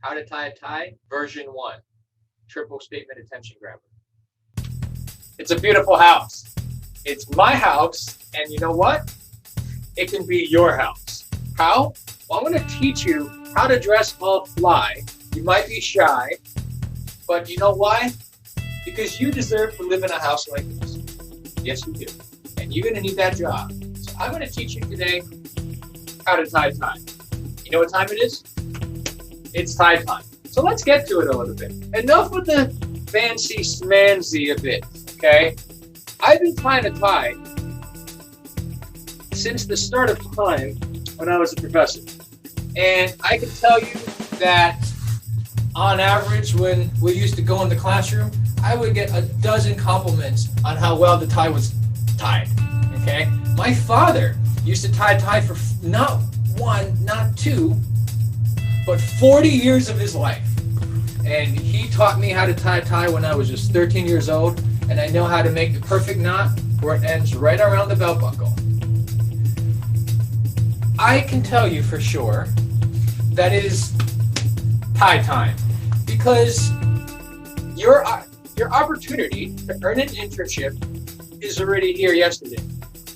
How to tie a tie, version 1. Triple statement attention grabber. It's a beautiful house. It's my house, and you know what? It can be your house. How? Well, I'm going to teach you how to dress all fly. You might be shy, but you know why? Because you deserve to live in a house like this. Yes, you do. And you're going to need that job. So I'm going to teach you today how to tie a tie. You know what time it is? It's tie time. So let's get to it a little bit. Enough with the fancy smancy a bit, okay? I've been tying a tie since the start of time when I was a professor. And I can tell you that on average, when we used to go in the classroom, I would get a dozen compliments on how well the tie was tied, okay? My father used to tie a tie for not one, not two, but 40 years of his life. And he taught me how to tie a tie when I was just 13 years old, and I know how to make the perfect knot where it ends right around the belt buckle. I can tell you for sure that it is tie time, because your opportunity to earn an internship is already here yesterday.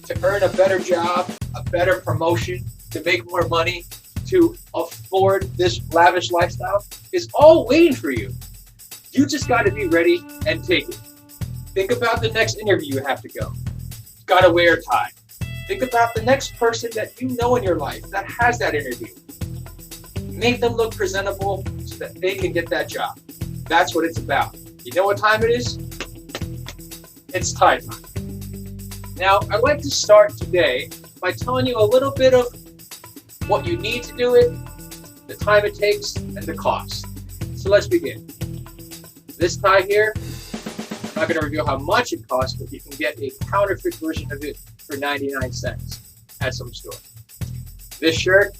To earn a better job, a better promotion, to make more money, to afford this lavish lifestyle is all waiting for you. You just got to be ready and take it. Think about the next interview you have to go. You've got to wear a tie. Think about the next person that you know in your life that has that interview. Make them look presentable so that they can get that job. That's what it's about. You know what time it is? It's tie time. Now, I'd like to start today by telling you a little bit of what you need to do it, the time it takes, and the cost. So let's begin. This tie here, I'm not going to reveal how much it costs, but you can get a counterfeit version of it for 99 cents at some store. This shirt,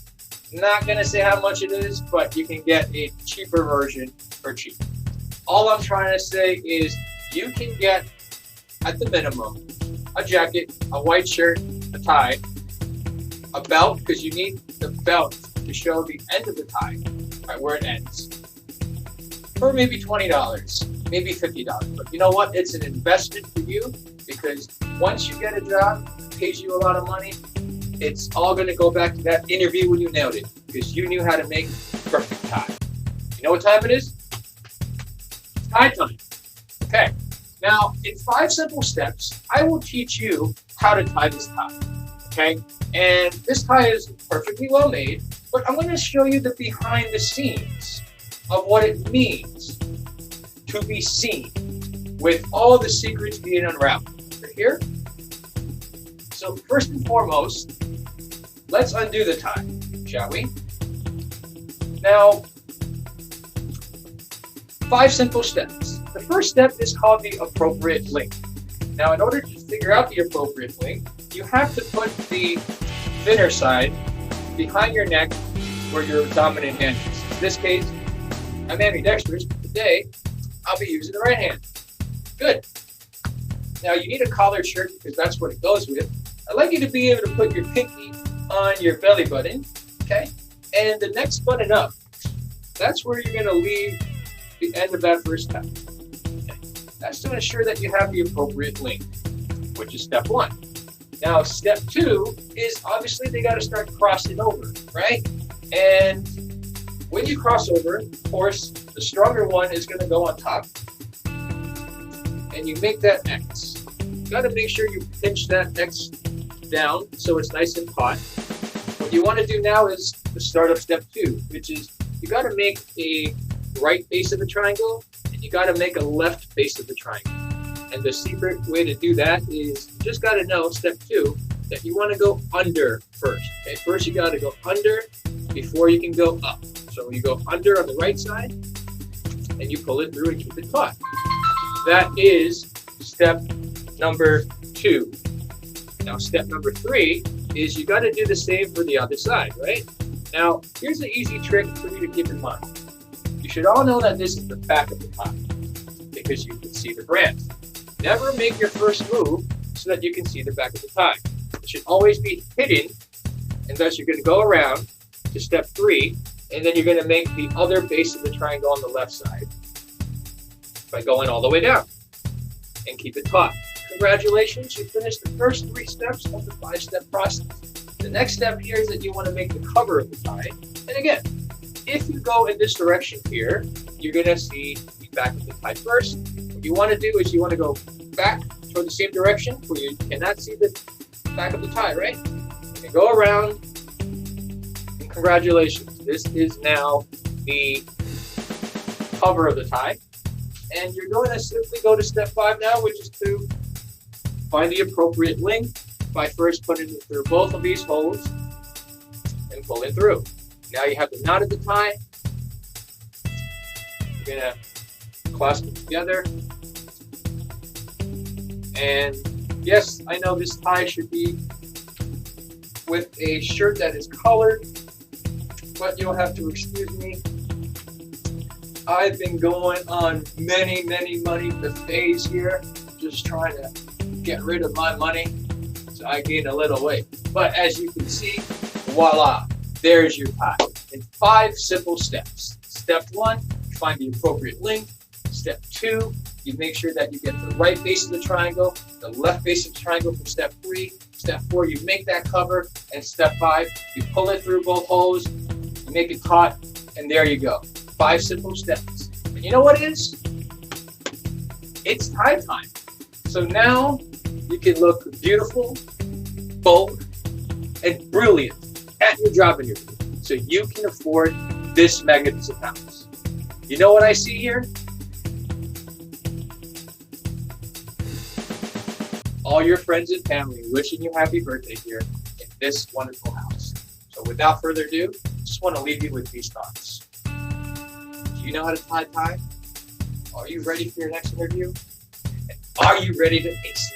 not going to say how much it is, but you can get a cheaper version for cheap. All I'm trying to say is you can get, at the minimum, a jacket, a white shirt, a tie, a belt, because you need the belt to show the end of the tie, right where it ends, for maybe $20, maybe $50. But you know what? It's an investment for you, because once you get a job that pays you a lot of money, it's all going to go back to that interview when you nailed it, because you knew how to make a perfect tie. You know what time it is? It's tie time. Okay. Now, in 5 simple steps, I will teach you how to tie this tie. Okay? And this tie is perfectly well made, but I'm going to show you the behind the scenes of what it means to be seen, with all the secrets being unraveled. Right here? So first and foremost, let's undo the tie, shall we? Now, 5 simple steps. The first step is called the appropriate length. Now, in order to figure out the appropriate length, you have to put the thinner side behind your neck where your dominant hand is. In this case, I'm ambidextrous, but today I'll be using the right hand. Good. Now, you need a collared shirt because that's what it goes with. I'd like you to be able to put your pinky on your belly button, okay? And the next button up, that's where you're going to leave the end of that first tie. Okay. That's to ensure that you have the appropriate length, which is step 1. Now, step 2 is obviously they got to start crossing over, right? And when you cross over, of course, the stronger one is going to go on top. And you make that X. You got to make sure you pinch that X down so it's nice and taut. What you want to do now is the start of step 2, which is you got to make a right base of the triangle and you got to make a left base of the triangle. And the secret way to do that is you just got to know, step 2, that you want to go under first. Okay, first you got to go under before you can go up. So you go under on the right side and you pull it through and keep it taut. That is step number 2. Now, step number 3 is you got to do the same for the other side, right? Now, here's an easy trick for you to keep in mind. You should all know that this is the back of the tie because you can see the brand. Never make your first move so that you can see the back of the tie. It should always be hidden, and thus you're going to go around to step 3 And then you're going to make the other base of the triangle on the left side by going all the way down. And keep it taut. Congratulations, you finished the first 3 steps of the 5-step process. The next step here is that you want to make the cover of the tie. And again, if you go in this direction here, you're going to see the back of the tie first. What you want to do is you want to go back toward the same direction where you cannot see the back of the tie, right? And go around. And congratulations, this is now the cover of the tie. And you're going to simply go to step 5 now, which is to find the appropriate length by first putting it through both of these holes and pulling through. Now you have the knot of the tie. You're going to clasp it together. And yes, I know this tie should be with a shirt that is colored, but you'll have to excuse me. I've been going on many buffets here, just trying to get rid of my money, so I gained a little weight. But as you can see, voila, there's your tie in 5 simple steps. Step 1, you find the appropriate length. Step 2, you make sure that you get the right base of the triangle, the left base of the triangle for step 3. Step 4, you make that cover. And step 5, you pull it through both holes, you make it taut, and there you go. 5 simple steps. And you know what it is? It's tie time. So now you can look beautiful, bold, and brilliant at your job interview, so you can afford this magnificent house. You know what I see here? All your friends and family wishing you happy birthday here in this wonderful house. So without further ado, I just want to leave you with these thoughts. Do you know how to tie? Are you ready for your next interview? And are you ready to ace it?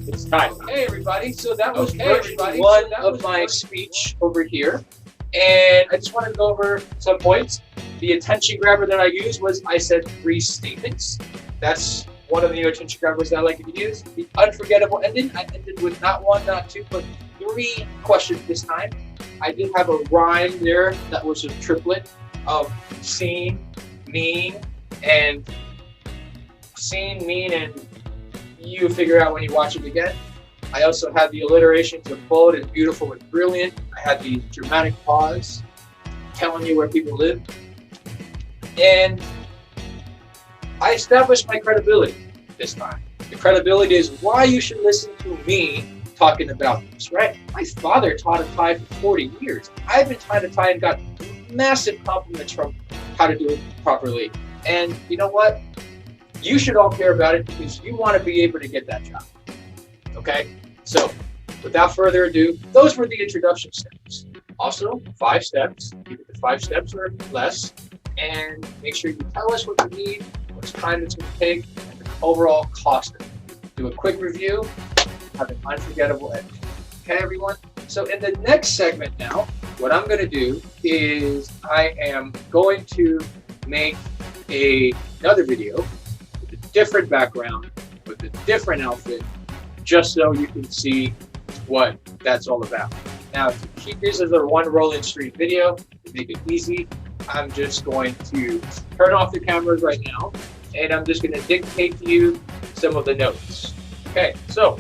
It's time. Hey everybody, so that was version 1 of my speech over here. And I just want to go over some points. The attention grabber that I used was, I said 3 statements. That's one of the new attention grabbers that I like to use. The unforgettable ending, I ended with not 1, not 2, but 3 questions this time. I did have a rhyme there that was a triplet of seen, mean, and you figure out when you watch it again. I also had the alliterations of bold and beautiful and brilliant. I had the dramatic pause, telling you where people live. And I established my credibility this time. The credibility is why you should listen to me talking about this, right? My father taught a tie for 40 years. I've been tying a tie and got massive compliments from how to do it properly. And you know what? You should all care about it because you want to be able to get that job. Okay? So, without further ado, those were the introduction steps. Also, 5 steps. Keep it to 5 steps or less. And make sure you tell us what you need, what time it's going to take, and the overall cost of it. Do a quick review. Have an unforgettable ending. Okay, everyone? So, in the next segment now, what I'm going to do is I am going to make another video with a different background, with a different outfit, just so you can see what that's all about. Now, to keep this as a one rolling stream video, to make it easy, I'm just going to turn off the cameras right now, and I'm just going to dictate to you some of the notes. Okay, so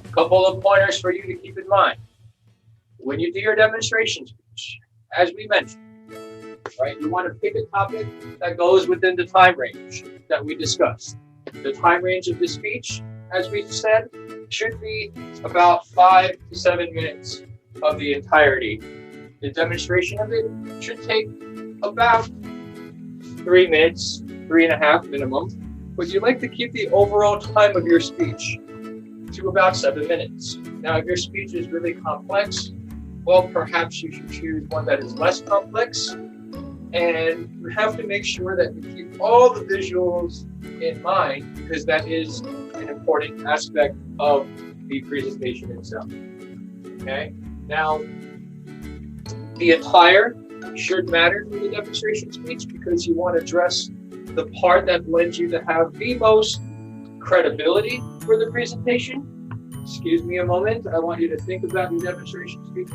a couple of pointers for you to keep in mind. When you do your demonstration speech, as we mentioned, right, you want to pick a topic that goes within the time range that we discussed. The time range of the speech, as we said, should be about 5 to 7 minutes of the entirety. The demonstration of it should take about 3 minutes, 3.5 minimum, but you like to keep the overall time of your speech to about 7 minutes. Now, if your speech is really complex, well, perhaps you should choose one that is less complex, and you have to make sure that you keep all the visuals in mind because that is an important aspect of the presentation itself. Okay? Now, the attire should matter for the demonstration speech because you want to dress the part that lends you to have the most credibility for the presentation. Excuse me a moment. I want you to think about your demonstration speeches.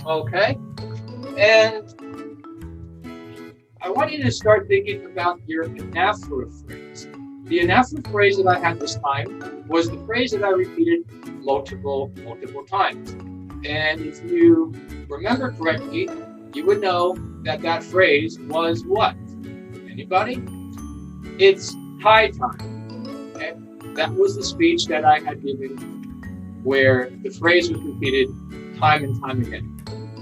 Okay? And I want you to start thinking about your anaphora phrase. The anaphora phrase that I had this time was the phrase that I repeated multiple times. And if you remember correctly, you would know that that phrase was what? Anybody? It's tie time. Okay? That was the speech that I had given where the phrase was repeated time and time again.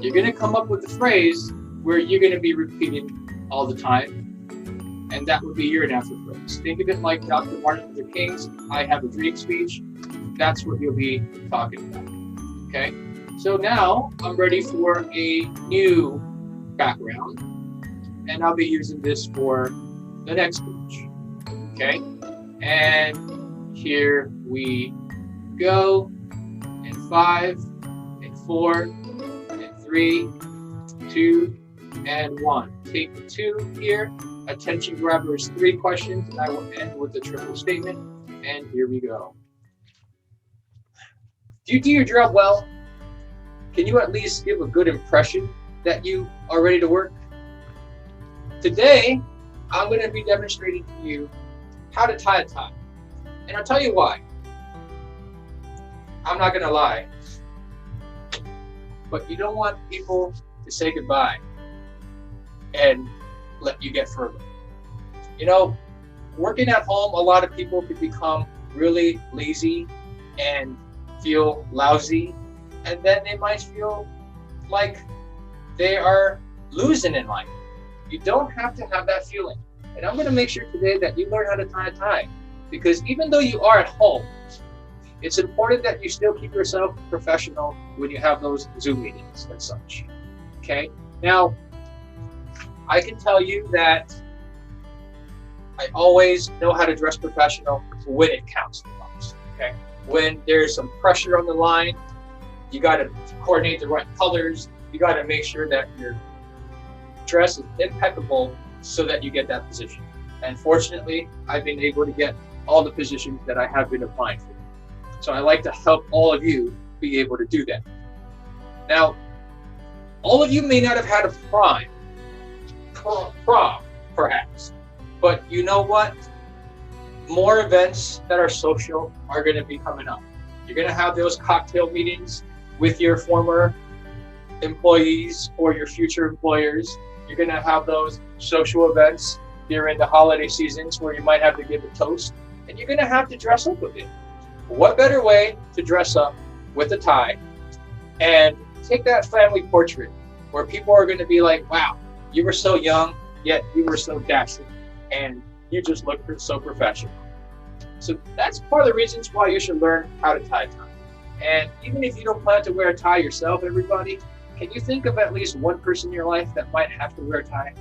You're going to come up with a phrase where you're going to be repeating all the time, and that would be your anaphora phrase. Think of it like Dr. Martin Luther King's I Have a Dream speech. That's what you'll be talking about. Okay? So now I'm ready for a new background, and I'll be using this for the next speech. Okay? And here we go. In 5, in 4, in 3, 2, and 1. Take 2 here. Attention grabbers 3 questions, and I will end with a triple statement. And here we go. Do you do your job well? Can you at least give a good impression that you are ready to work? Today, I'm going to be demonstrating to you how to tie a tie. And I'll tell you why. I'm not going to lie. But you don't want people to say goodbye and let you get further. You know, working at home, a lot of people could become really lazy and feel lousy, and then they might feel like they are losing in life. You don't have to have that feeling. And I'm going to make sure today that you learn how to tie a tie, because even though you are at home, it's important that you still keep yourself professional when you have those Zoom meetings and such. Okay? Now, I can tell you that I always know how to dress professional when it counts the most. Okay? When there's some pressure on the line, you got to coordinate the right colors. You got to make sure that your dress is impeccable so that you get that position. And fortunately, I've been able to get all the positions that I have been applying for. So I like to help all of you be able to do that. Now, all of you may not have had a prom, perhaps, but you know what? More events that are social are going to be coming up. You're going to have those cocktail meetings with your former employees or your future employers. You're going to have those social events during the holiday seasons where you might have to give a toast, and you're going to have to dress up a bit. What better way to dress up with a tie and take that family portrait where people are going to be like, wow, you were so young, yet you were so dashing, and you just look so professional. So that's part of the reasons why you should learn how to tie a tie. And even if you don't plan to wear a tie yourself, everybody, can you think of at least one person in your life that might have to wear a tie?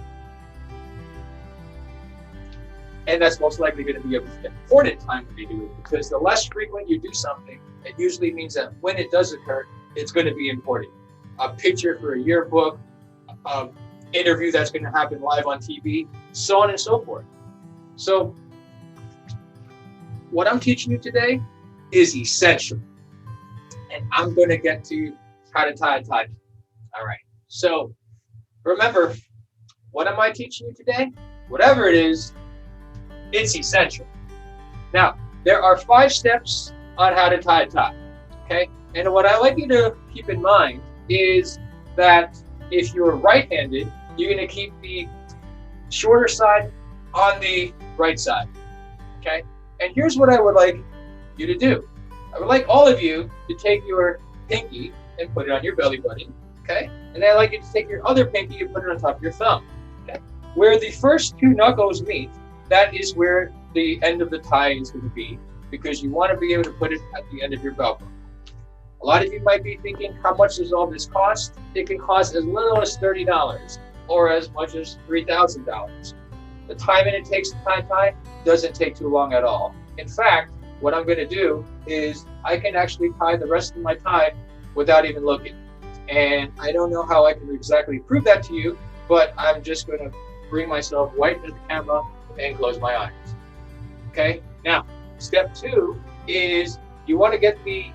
And that's most likely going to be an important time when you do it, because the less frequent you do something, it usually means that when it does occur, it's going to be important. A picture for a yearbook, interview that's going to happen live on TV, so on and so forth. So what I'm teaching you today is essential. And I'm going to get to how to tie a tie. All right. So remember, what am I teaching you today? Whatever it is, it's essential. Now, there are 5 steps on how to tie a tie, okay? And what I like you to keep in mind is that if you're right-handed, you're gonna keep the shorter side on the right side, okay? And here's what I would like you to do. I would like all of you to take your pinky and put it on your belly button, okay? And I'd like you to take your other pinky and put it on top of your thumb, okay? Where the first 2 knuckles meet, that is where the end of the tie is going to be, because you want to be able to put it at the end of your belt buckle. A lot of you might be thinking, how much does all this cost? It can cost as little as $30 or as much as $3,000. The time it takes to tie a tie doesn't take too long at all. In fact, what I'm going to do is I can actually tie the rest of my tie without even looking. And I don't know how I can exactly prove that to you, but I'm just going to bring myself right into the camera and close my eyes. Okay, now step 2 is you want to get the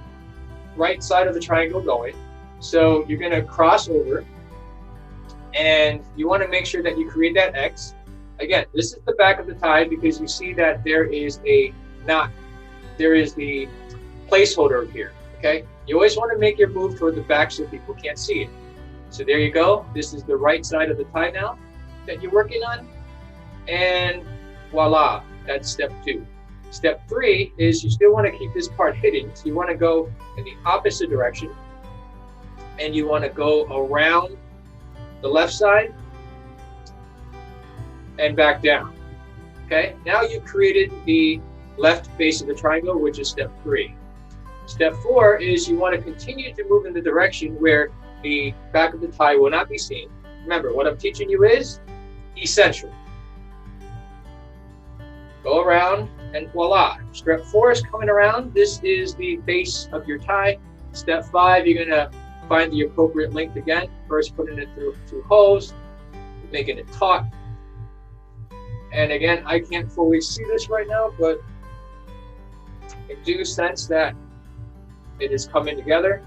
right side of the triangle going, So you're going to cross over, and you want to make sure that you create that X. Again, this is the back of the tie because you see that there is a knot. There is the placeholder here, okay? You always want to make your move toward the back so people can't see it. So there you go. This is the right side of the tie now that you're working on. And voila, that's step 2. Step 3 is you still want to keep this part hidden. So you want to go in the opposite direction, and you want to go around the left side and back down. Okay, now you've created the left base of the triangle, which is step 3. Step 4 is you want to continue to move in the direction where the back of the tie will not be seen. Remember, what I'm teaching you is essential. Go around and voila. Step 4 is coming around. This is the base of your tie. Step 5, you're going to find the appropriate length again. First, putting it through 2 holes, making it taut. And again, I can't fully see this right now, but I do sense that it is coming together.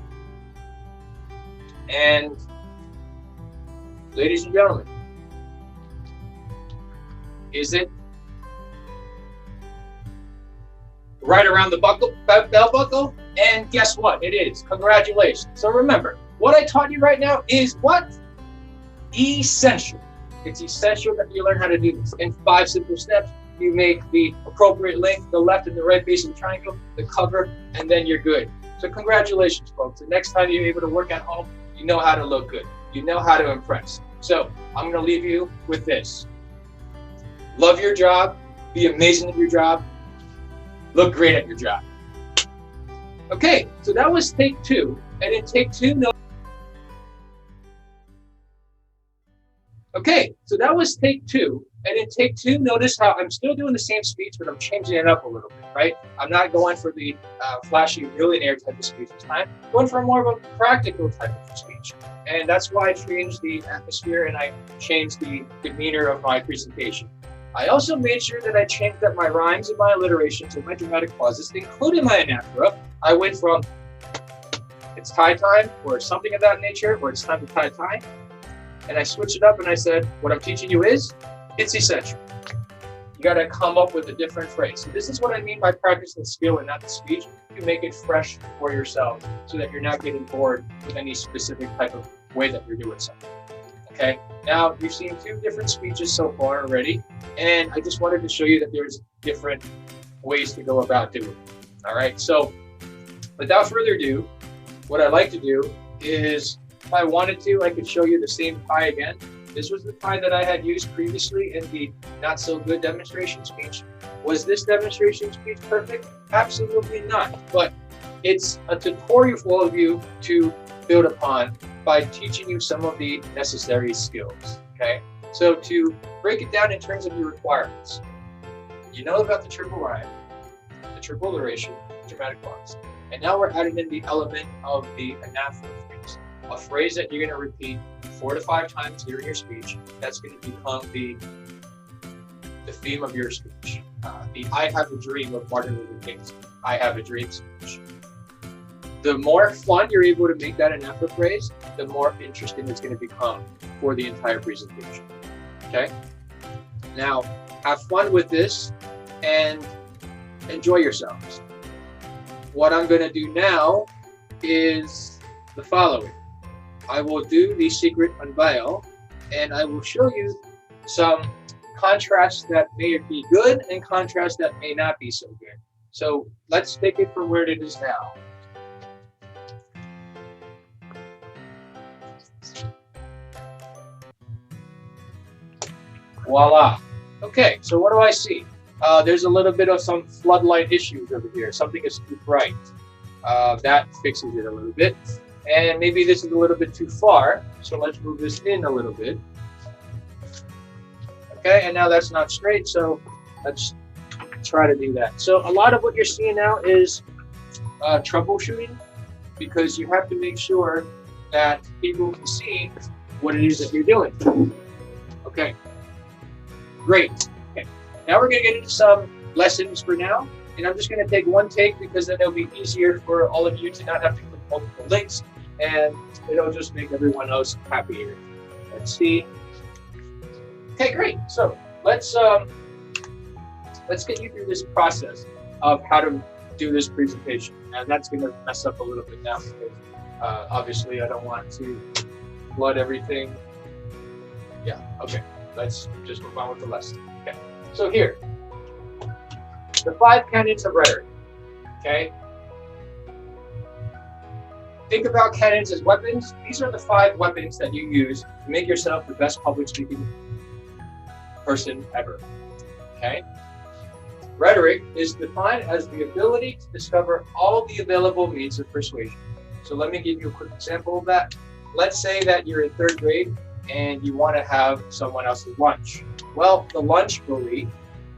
And ladies and gentlemen, is it right around the belt buckle? And guess what? It is. Congratulations. So remember, what I taught you right now is what? Essential. It's essential that you learn how to do this. In 5 simple steps, you make the appropriate length, the left and the right base of the triangle, the cover, and then you're good. So congratulations, folks. The next time you're able to work at home, you know how to look good. You know how to impress. So I'm going to leave you with this. Love your job. Be amazing at your job. Look great at your job. Okay, so that was take 2. And in take 2, Okay, so that was take 2. And in take 2, notice how I'm still doing the same speech, but I'm changing it up a little bit, right? I'm not going for the flashy millionaire type of speech this time. I'm going for more of a practical type of speech. And that's why I changed the atmosphere and I changed the demeanor of my presentation. I also made sure that I changed up my rhymes and my alliterations and my dramatic pauses, including my anaphora. I went from it's tie time or something of that nature, or it's time to tie tie. And I switched it up and I said, what I'm teaching you is, it's essential. You got to come up with a different phrase. So this is what I mean by practice and skill and not the speech. You make it fresh for yourself so that you're not getting bored with any specific type of way that you're doing something. Okay, now you've seen 2 different speeches so far already, and I just wanted to show you that there's different ways to go about doing it. All right, so without further ado, what I'd like to do is, if I wanted to, I could show you the same tie again. This was the tie that I had used previously in the not so good demonstration speech. Was this demonstration speech perfect? Absolutely not. But it's a tutorial for all of you to build upon by teaching you some of the necessary skills. Okay? So to break it down in terms of your requirements, you know about the triple rhyme, the triple alliteration, dramatic pause. And now we're adding in the element of the anaphora phrase. A phrase that you're going to repeat 4 to 5 times during your speech. That's going to become the theme of your speech. The I have a dream of Martin Luther King's I have a dream speech. The more fun you're able to make that anaphora phrase, the more interesting it's going to become for the entire presentation. Okay? Now, have fun with this and enjoy yourselves. What I'm going to do now is the following. I will do the secret unveil, and I will show you some contrasts that may be good and contrasts that may not be so good. So let's take it from where it is now. Voila. Okay, so what do I see? There's a little bit of some floodlight issues over here. Something is too bright. That fixes it a little bit. And maybe this is a little bit too far, so let's move this in a little bit. Okay, and now that's not straight, so let's try to do that. So a lot of what you're seeing now is troubleshooting, because you have to make sure that people can see what it is that you're doing. Okay, great. Okay, now we're going to get into some lessons for now, and I'm just going to take one take because then it'll be easier for all of you to not have to click multiple links and it'll just make everyone else happier. Let's see. Okay, great. So let's get you through this process of how to do this presentation, and that's going to mess up a little bit now because obviously I don't want to flood everything. Yeah. Okay. Let's just move on with the lesson. Okay. So here, the 5 canons of rhetoric. Okay. Think about canons as weapons. These are the 5 weapons that you use to make yourself the best public speaking person ever. Okay. Rhetoric is defined as the ability to discover all the available means of persuasion. So let me give you a quick example of that. Let's say that you're in 3rd grade and you want to have someone else's lunch. Well, the lunch bully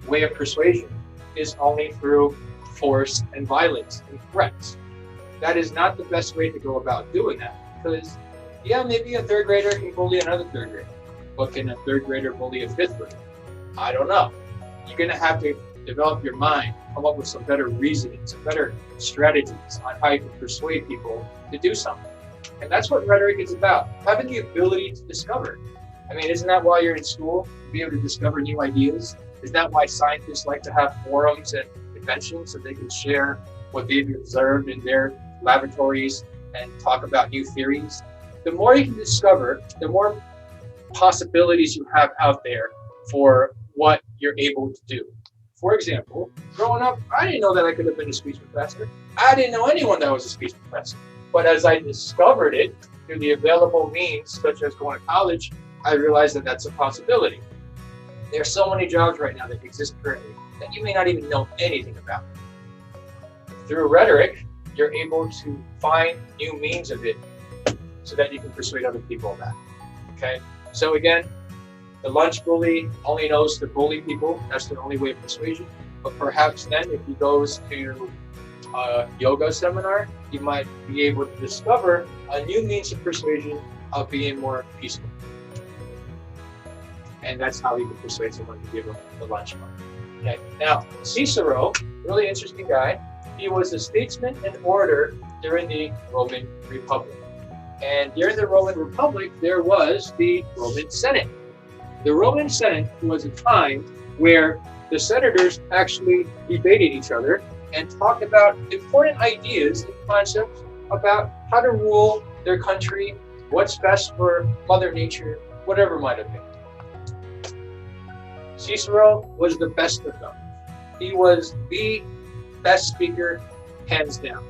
way of persuasion is only through force and violence and threats. That is not the best way to go about doing that, because yeah, maybe a 3rd grader can bully another 3rd grader, but can a 3rd grader bully a 5th grader? I don't know. You're going to have to develop your mind, come up with some better reasoning, some better strategies on how you can persuade people to do something. And that's what rhetoric is about, having the ability to discover. I mean, isn't that why you're in school, to be able to discover new ideas? Isn't that why scientists like to have forums and conventions so they can share what they've observed in their laboratories and talk about new theories? The more you can discover, the more possibilities you have out there for what you're able to do. For example, growing up, I didn't know that I could have been a speech professor. I didn't know anyone that was a speech professor. But as I discovered it through the available means, such as going to college, I realized that that's a possibility. There are so many jobs right now that exist currently that you may not even know anything about. Through rhetoric, you're able to find new means of it so that you can persuade other people of that. Okay? So again, the lunch bully only knows to bully people. That's the only way of persuasion. But perhaps then, if he goes to a yoga seminar, he might be able to discover a new means of persuasion of being more peaceful. And that's how he can persuade someone to give him the lunch money. Okay. Now, Cicero, really interesting guy. He was a statesman and orator during the Roman Republic. And during the Roman Republic, there was the Roman Senate. The Roman Senate was a time where the senators actually debated each other and talked about important ideas and concepts about how to rule their country, what's best for Mother Nature, whatever might have been. Cicero was the best of them. He was the best speaker, hands down,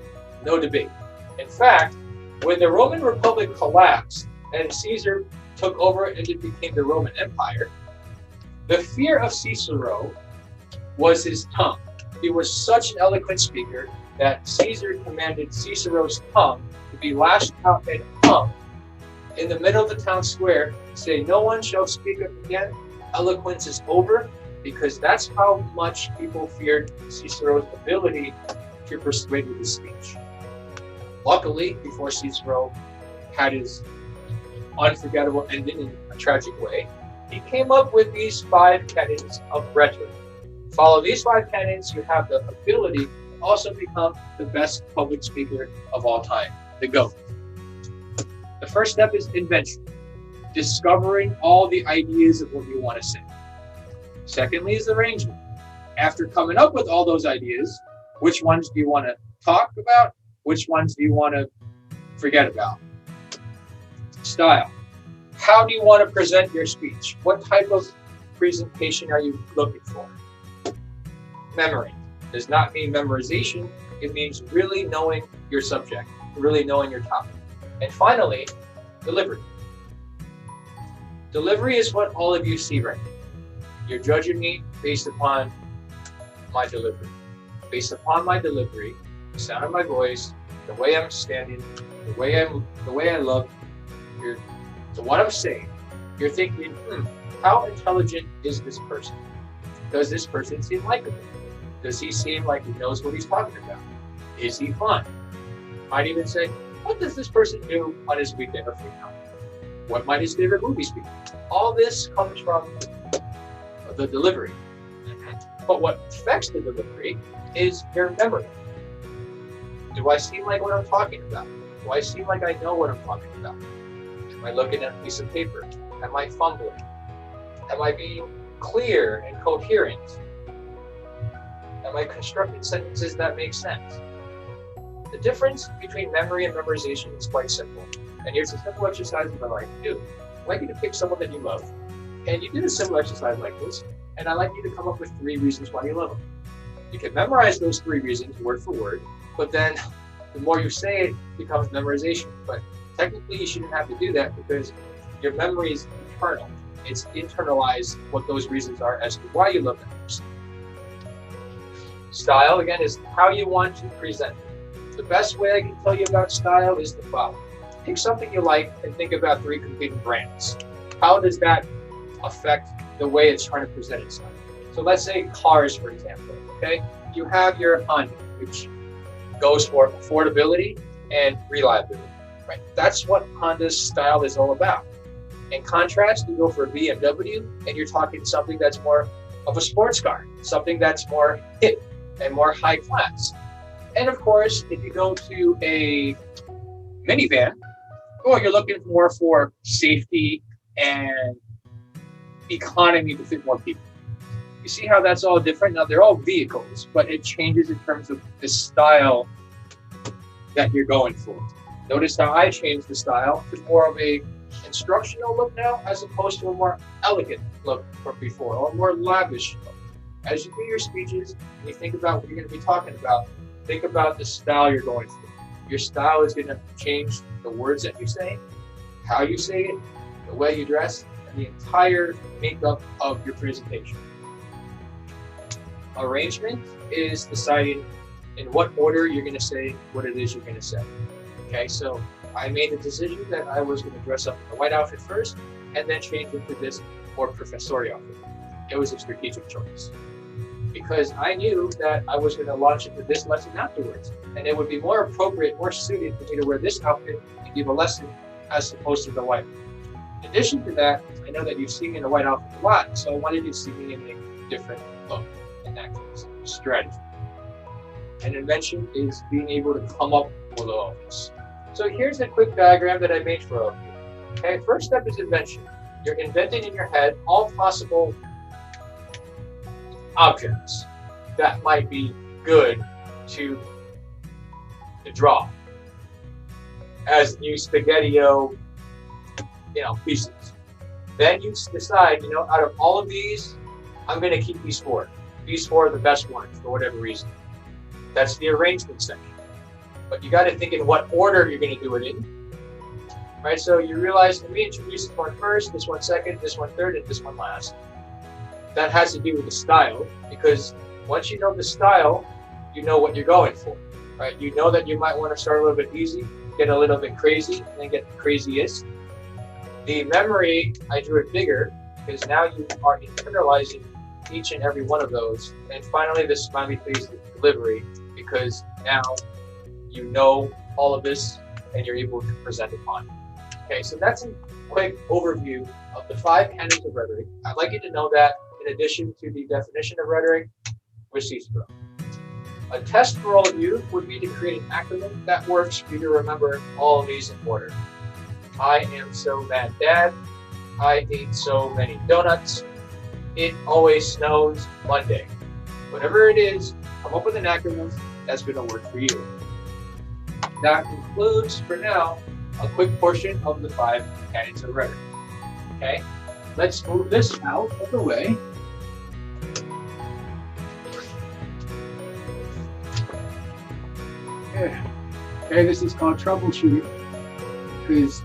no debate. In fact, when the Roman Republic collapsed and Caesar took over and it became the Roman Empire, the fear of Cicero was his tongue. He was such an eloquent speaker that Caesar commanded Cicero's tongue to be lashed out and hung in the middle of the town square, say, "No one shall speak up again. Eloquence is over," because that's how much people feared Cicero's ability to persuade with his speech. Luckily, before Cicero had his unforgettable ending in a tragic way, he came up with these 5 canons of rhetoric. Follow these 5 canons, you have the ability to also become the best public speaker of all time, the GOAT. The first step is invention, discovering all the ideas of what you want to say. Secondly is arrangement. After coming up with all those ideas, which ones do you want to talk about? Which ones do you want to forget about? Style. How do you want to present your speech? What type of presentation are you looking for? Memory does not mean memorization. It means really knowing your subject, really knowing your topic. And finally, delivery. Delivery is what all of you see right now. You're judging me based upon my delivery. Based upon my delivery, the sound of my voice, the way I'm standing, the way I look, to what I'm saying, you're thinking, how intelligent is this person? Does this person seem likable? Does he seem like he knows what he's talking about? Is he fun? Might even say, what does this person do on his weekend or free time? What might his favorite movies be? All this comes from the delivery. But what affects the delivery is your memory. Do I seem like what I'm talking about? Do I seem like I know what I'm talking about? Am I looking at a piece of paper? Am I fumbling? Am I being clear and coherent? Am I constructing sentences that make sense? The difference between memory and memorization is quite simple. And here's a simple exercise that I like to do. I'd like you to pick someone that you love. And you did a simple exercise like this, and I'd like you to come up with 3 reasons why you love them. You can memorize those 3 reasons word for word, but then the more you say it becomes memorization. But technically you shouldn't have to do that because your memory is internal. It's internalized what those reasons are as to why you love that person. Style, again, is how you want to present it. The best way I can tell you about style is the following. Pick something you like and think about 3 competing brands. How does that affect the way it's trying to present itself? So let's say cars, for example, okay? You have your Honda, which goes for affordability and reliability, right? That's what Honda's style is all about. In contrast, you go for a BMW and you're talking something that's more of a sports car, something that's more hip and more high class. And of course, if you go to a minivan, well, you're looking more for safety and economy to fit more people. You see how that's all different? Now, they're all vehicles, but it changes in terms of the style that you're going for. Notice how I changed the style to more of a instructional look now, as opposed to a more elegant look from before, or a more lavish look. As you do your speeches and you think about what you're going to be talking about, think about the style you're going for. Your style is going to change the words that you say, how you say it, the way you dress, and the entire makeup of your presentation. Arrangement is deciding in what order you're going to say what it is you're going to say. Okay, so I made the decision that I was going to dress up in the white outfit first and then change into this more professorial outfit. It was a strategic choice because I knew that I was going to launch into this lesson afterwards, and it would be more appropriate, more suited for me to wear this outfit and give a lesson as opposed to the white. In addition to that, I know that you've seen me in a white outfit a lot, so I wanted you to see me in a different look. In that case, strategy. An invention is being able to come up with all of this. So here's a quick diagram that I made for all of you. Okay, first step is invention. You're inventing in your head all possible objects that might be good to draw as new spaghetti-o, pieces. Then you decide, out of all of these, I'm going to keep these 4. These 4 are the best ones for whatever reason. That's the arrangement section. But you got to think in what order you're going to do it in. Right? So you realize, let me introduce this one first, this one second, this one third, and this one last. That has to do with the style, because once you know the style, you know what you're going for. Right? You know that you might want to start a little bit easy, get a little bit crazy, and then get the craziest. The memory, I drew it bigger, because now you are internalizing each and every one of those. And finally, the smiley face delivery, because now you know all of this and you're able to present upon it. Okay, so that's a quick overview of the 5 canons of rhetoric. I'd like you to know that in addition to the definition of rhetoric, receipts from. A test for all of you would be to create an acronym that works for you to remember all of these in order. I am so mad dad. I ate so many donuts. It always snows Monday. Whatever it is, come up with an acronym that's going to work for you. That concludes, for now, a quick portion of the 5 canons of rhetoric. Okay, let's move this out of the way. Okay, this is called troubleshooting, because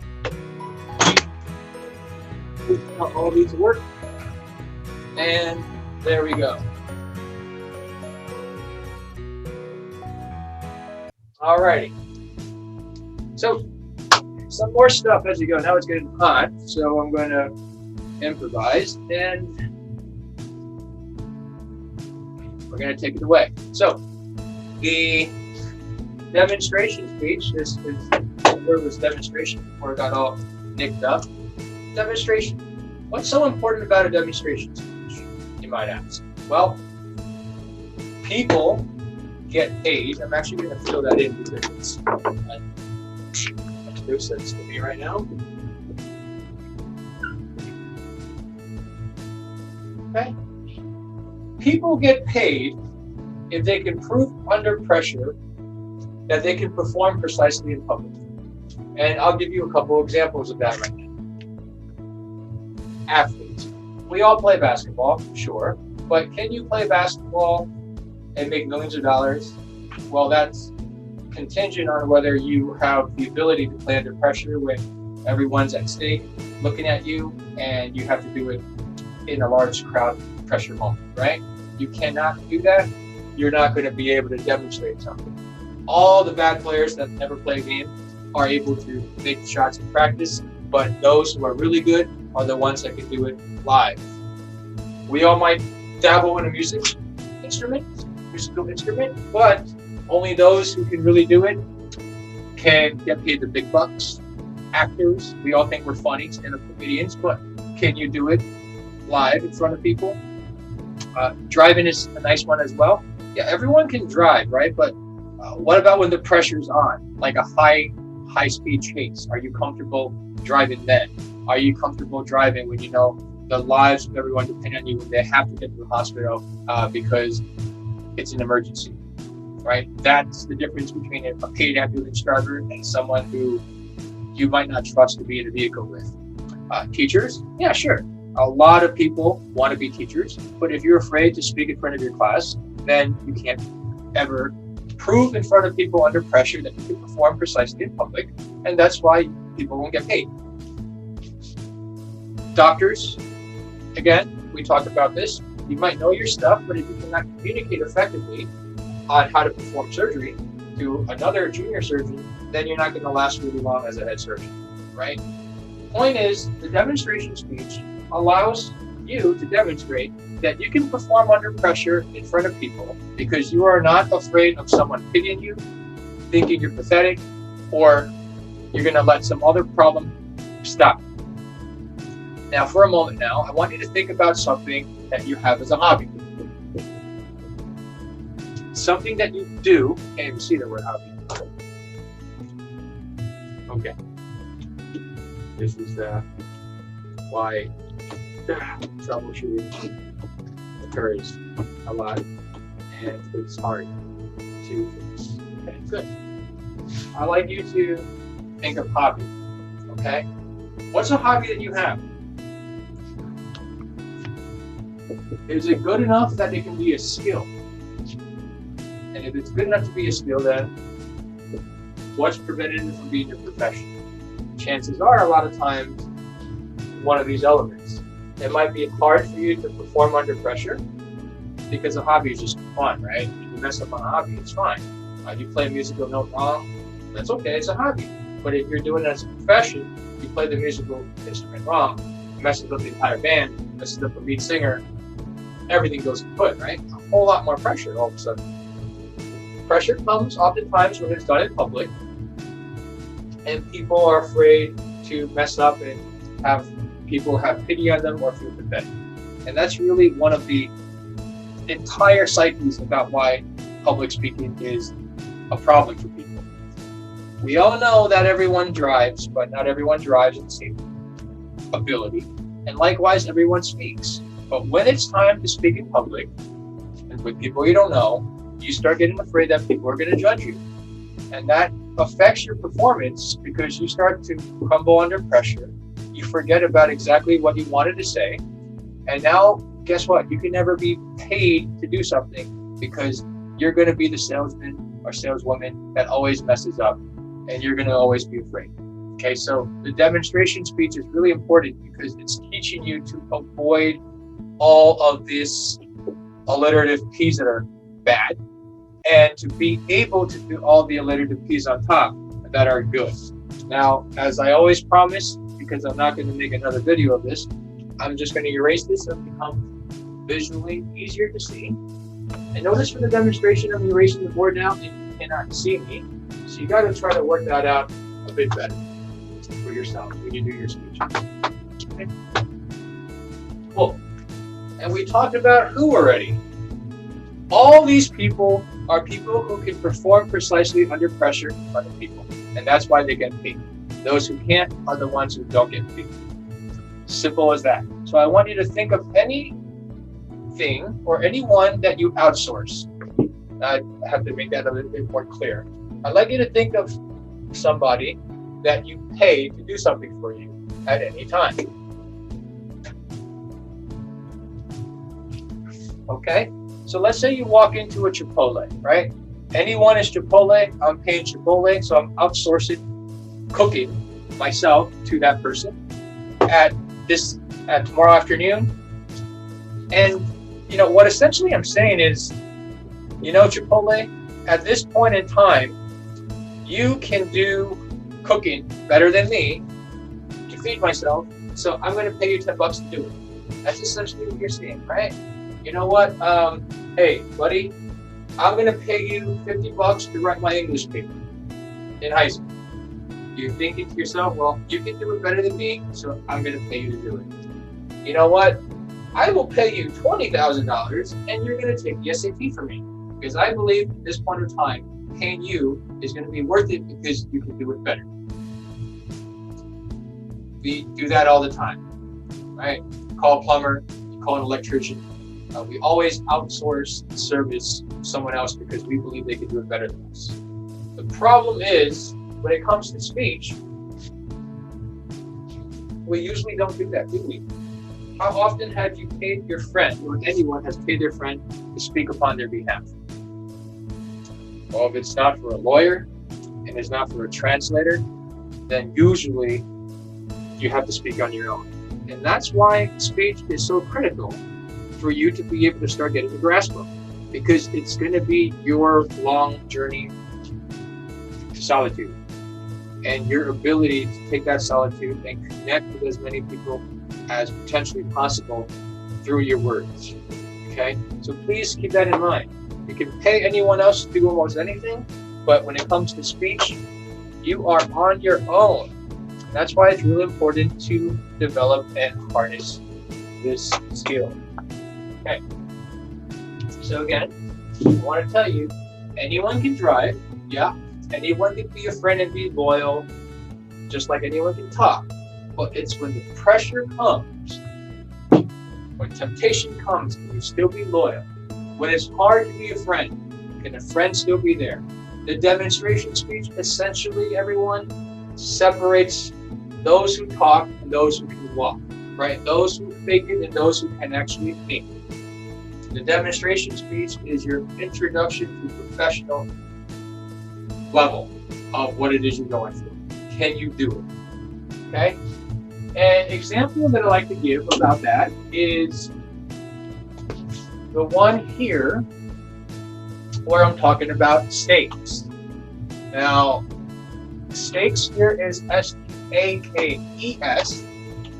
how all these work. And there we go. Alrighty. So, some more stuff as you go. Now it's getting hot, so I'm going to improvise, and we're going to take it away. So, the demonstration speech, this word was demonstration before it got all nicked up. Demonstration. What's so important about a demonstration speech, you might ask? Well, people get paid. I'm actually going to fill that in because it's Who says to me right now? Okay. People get paid if they can prove under pressure that they can perform precisely in public. And I'll give you a couple examples of that right now. Athletes. We all play basketball, sure, but can you play basketball and make millions of dollars? Well, that's contingent on whether you have the ability to play under pressure when everyone's at stake looking at you and you have to do it in a large crowd pressure moment, right? You cannot do that. You're not going to be able to demonstrate something. All the bad players that never play a game are able to make shots in practice, but those who are really good are the ones that can do it live. We all might dabble in a musical instrument, but only those who can really do it can get paid the big bucks. Actors, we all think we're funny, stand-up comedians, but can you do it live in front of people? Driving is a nice one as well. Yeah, everyone can drive, right? But what about when the pressure's on, like a high-speed chase? Are you comfortable driving then? Are you comfortable driving when you know the lives of everyone depend on you when they have to get to the hospital because it's an emergency, right? That's the difference between a paid ambulance driver and someone who you might not trust to be in a vehicle with. Teachers, yeah, sure. A lot of people want to be teachers, but if you're afraid to speak in front of your class, then you can't ever prove in front of people under pressure that you can perform precisely in public, and that's why people won't get paid. Doctors, again, we talked about this. You might know your stuff, but if you cannot communicate effectively on how to perform surgery to another junior surgeon, then you're not going to last really long as a head surgeon, right? Point is, the demonstration speech allows you to demonstrate that you can perform under pressure in front of people because you are not afraid of someone pitying you, thinking you're pathetic, or you're going to let some other problem stop. Now, for a moment now, I want you to think about something that you have as a hobby. Something that you do, can't even see the word hobby. Okay. This is why troubleshooting occurs a lot, and it's hard to fix. Okay, good. I'd like you to think of hobby, okay? What's a hobby that you have? Is it good enough that it can be a skill? And if it's good enough to be a skill, then what's preventing it from being your profession? Chances are, a lot of times, one of these elements. It might be hard for you to perform under pressure because a hobby is just fun, right? If you mess up on a hobby, it's fine. You play a musical note wrong, that's okay, it's a hobby. But if you're doing it as a profession, you play the musical instrument wrong, messes up the entire band, messes up the lead singer, everything goes kaput, right? A whole lot more pressure all of a sudden. Pressure comes oftentimes when it's done in public, and people are afraid to mess up and have people have pity on them or feel pathetic. And that's really one of the entire psyches about why public speaking is a problem for people. We all know that everyone drives, but not everyone drives with the same ability. And likewise, everyone speaks. But when it's time to speak in public, and with people you don't know, you start getting afraid that people are going to judge you. And that affects your performance because you start to crumble under pressure. You forget about exactly what you wanted to say. And now, guess what? You can never be paid to do something because you're going to be the salesman or saleswoman that always messes up, and you're going to always be afraid. Okay, so the demonstration speech is really important because it's teaching you to avoid all of these alliterative P's that are bad, and to be able to do all the alliterative P's on top that are good. Now, as I always promise, because I'm not going to make another video of this, I'm just going to erase this so it becomes visually easier to see. And notice for the demonstration, I'm erasing the board now, and you cannot see me. So you got to try to work that out a bit better for yourself when you do your speech. Okay. Cool. And we talked about who already. All these people are people who can perform precisely under pressure in front of people. And that's why they get paid. Those who can't are the ones who don't get paid. Simple as that. So I want you to think of anything or anyone that you outsource. I have to make that a little bit more clear. I'd like you to think of somebody that you pay to do something for you at any time. Okay? So let's say you walk into a Chipotle, right? Anyone is Chipotle, I'm paying Chipotle, so I'm outsourcing cooking myself to that person at tomorrow afternoon. And what essentially I'm saying is, Chipotle, at this point in time, you can do cooking better than me to feed myself, so I'm going to pay you $10 to do it. That's essentially what you're saying, right? You know what? Hey, buddy, I'm going to pay you $50 to write my English paper in high school. You're thinking to yourself, well, you can do it better than me, so I'm going to pay you to do it. You know what? I will pay you $20,000 and you're going to take the SAT for me, because I believe at this point in time, paying you is going to be worth it because you can do it better. We do that all the time, right? You call a plumber, you call an electrician. We always outsource the service to someone else because we believe they can do it better than us. The problem is, when it comes to speech, we usually don't do that, do we? How often have you paid your friend, or anyone has paid their friend to speak upon their behalf? Well, if it's not for a lawyer and it's not for a translator, then usually you have to speak on your own. And that's why speech is so critical for you to be able to start getting the grasp of, because it's going to be your long journey to solitude, and your ability to take that solitude and connect with as many people as potentially possible through your words. Okay, so please keep that in mind. You can pay anyone else to do almost anything, but when it comes to speech, you are on your own. That's why it's really important to develop and harness this skill. Okay, so again, I want to tell you, anyone can drive, yeah, anyone can be a friend and be loyal, just like anyone can talk. But it's when the pressure comes, when temptation comes, can you still be loyal? When it's hard to be a friend, can a friend still be there? The demonstration speech, essentially, everyone, separates those who talk and those who can walk, right? Those who fake it and those who can actually think. The demonstration speech is your introduction to professional level of what it is you're going through. Can you do it? Okay? An example that I like to give about that is the one here where I'm talking about stakes. Now, stakes here is S-T-A-K-E-S,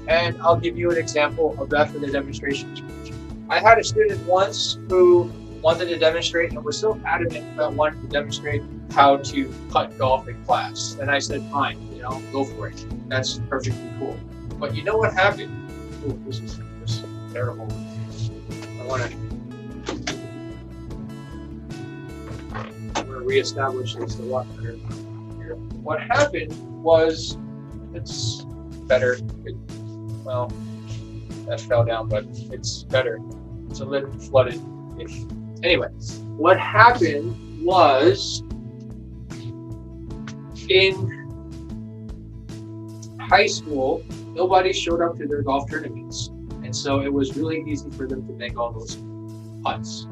and I'll give you an example of that for the demonstration speech. I had a student once who wanted to demonstrate and was so adamant about wanting to demonstrate how to putt golf in class. And I said, fine, go for it. That's perfectly cool. But you know what happened? Ooh, this is terrible. I want to reestablish this a lot better here. What happened was, it's better. Well, that fell down, but it's better. It's a little flooded-ish. Anyway, what happened was, in high school, nobody showed up to their golf tournaments. And so it was really easy for them to make all those putts.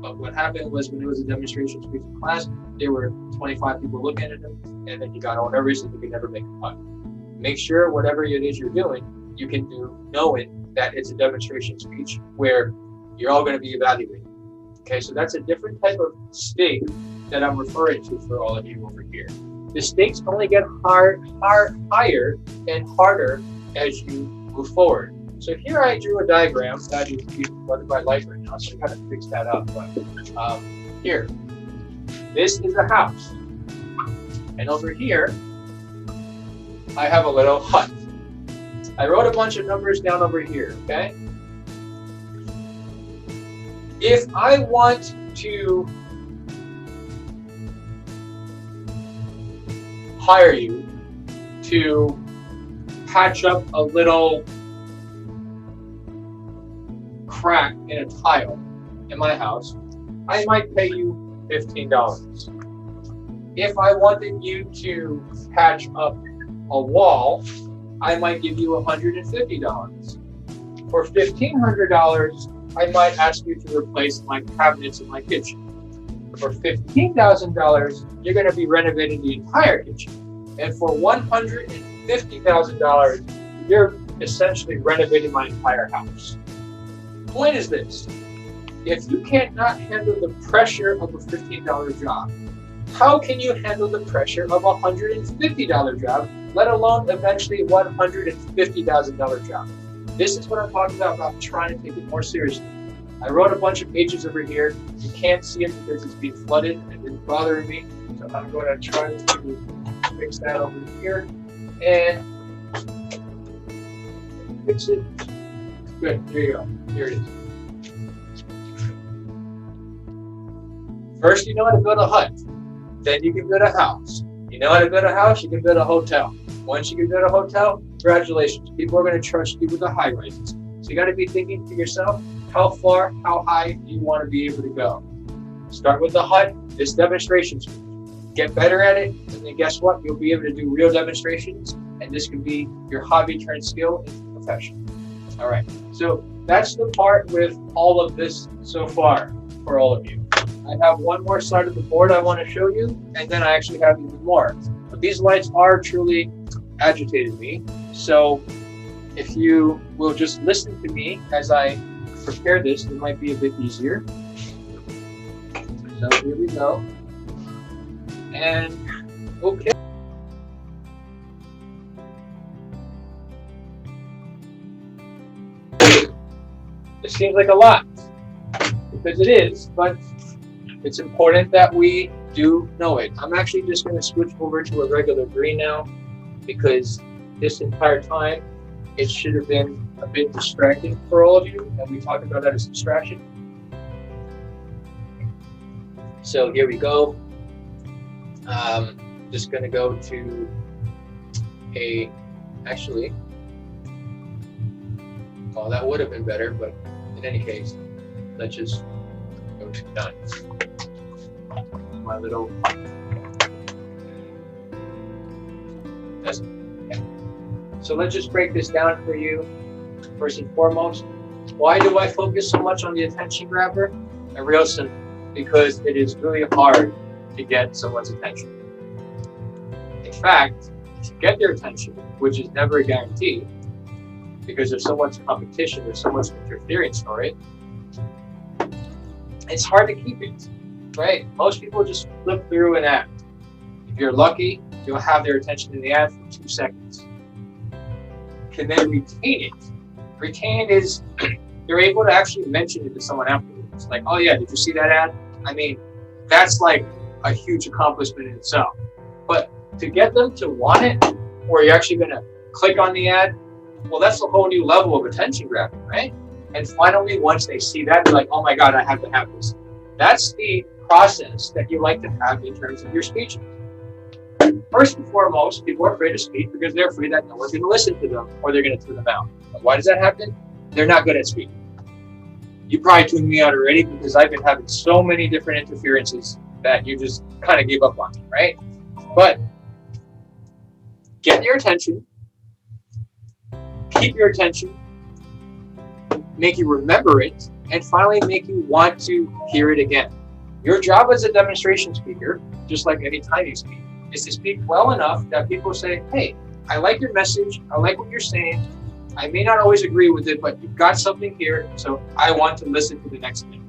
But what happened was, when it was a demonstration speech in class, there were 25 people looking at them, and then you got all nervous and you could never make a putt. Make sure whatever it is you're doing, you can do knowing that it's a demonstration speech where you're all going to be evaluated. Okay, so that's a different type of stake that I'm referring to for all of you over here. The stakes only get higher and harder as you move forward. So here I drew a diagram that is being flooded by light right now, so I got to fix that up. But here, this is a house, and over here, I have a little hut. I wrote a bunch of numbers down over here, okay? If I want to hire you to patch up a little crack in a tile in my house, I might pay you $15. If I wanted you to patch up a wall, I might give you $150. For $1,500, I might ask you to replace my cabinets in my kitchen. For $15,000, you're going to be renovating the entire kitchen. And for $150,000, you're essentially renovating my entire house. Point is this: if you cannot handle the pressure of a $15 job, how can you handle the pressure of a $150 job, let alone eventually $150,000 job? This is what I'm talking about trying to take it more seriously. I wrote a bunch of pages over here. You can't see it because it's being flooded and it's bothering me. So I'm going to try to fix that over here and fix it. Good, there you go. Here it is. First, you know how to build a hut. Then you can build a house. You know how to build a house, you can build a hotel. Once you can build a hotel, congratulations. People are going to trust you with the high rises. So you got to be thinking to yourself, how far, how high do you want to be able to go? Start with the hut, this demonstration speech. Get better at it, and then guess what? You'll be able to do real demonstrations, and this can be your hobby turned skill into profession. All right, so that's the part with all of this so far for all of you. I have one more side of the board I want to show you, and then I actually have even more. But these lights are truly agitated me, so if you will just listen to me as I prepare this, it might be a bit easier. So here we go. And okay. It seems like a lot, because it is, but it's important that we do know it. I'm actually just going to switch over to a regular green now, because this entire time it should have been a bit distracting for all of you, and we talked about that as distraction. So here we go. Just going to go to actually, well, that would have been better, but in any case, let's just go to done. My little, okay. So let's just break this down for you. First and foremost, why do I focus so much on the attention grabber? And real simple, because it is really hard to get someone's attention. In fact, to get their attention, which is never a guarantee, because there's so much competition, there's so much interference for it, it's hard to keep it, right? Most people just flip through an ad. If you're lucky, you'll have their attention in the ad for 2 seconds. Can they retain it? Retain is, you're able to actually mention it to someone afterwards. Like, oh yeah, did you see that ad? I mean, that's like a huge accomplishment in itself. But to get them to want it, or you're actually gonna click on the ad, well, that's a whole new level of attention grabbing, right? And finally, once they see that, they're like, oh my God, I have to have this. That's the process that you like to have in terms of your speeches. First and foremost, people are afraid to speak because they're afraid that no one's going to listen to them or they're going to tune them out. But why does that happen? They're not good at speaking. You probably tuned me out already because I've been having so many different interferences that you just kind of gave up on me, right? But get your attention, keep your attention, make you remember it, and finally make you want to hear it again. Your job as a demonstration speaker, just like any time you speak, is to speak well enough that people say, hey, I like your message, I like what you're saying, I may not always agree with it, but you've got something here, so I want to listen to the next thing.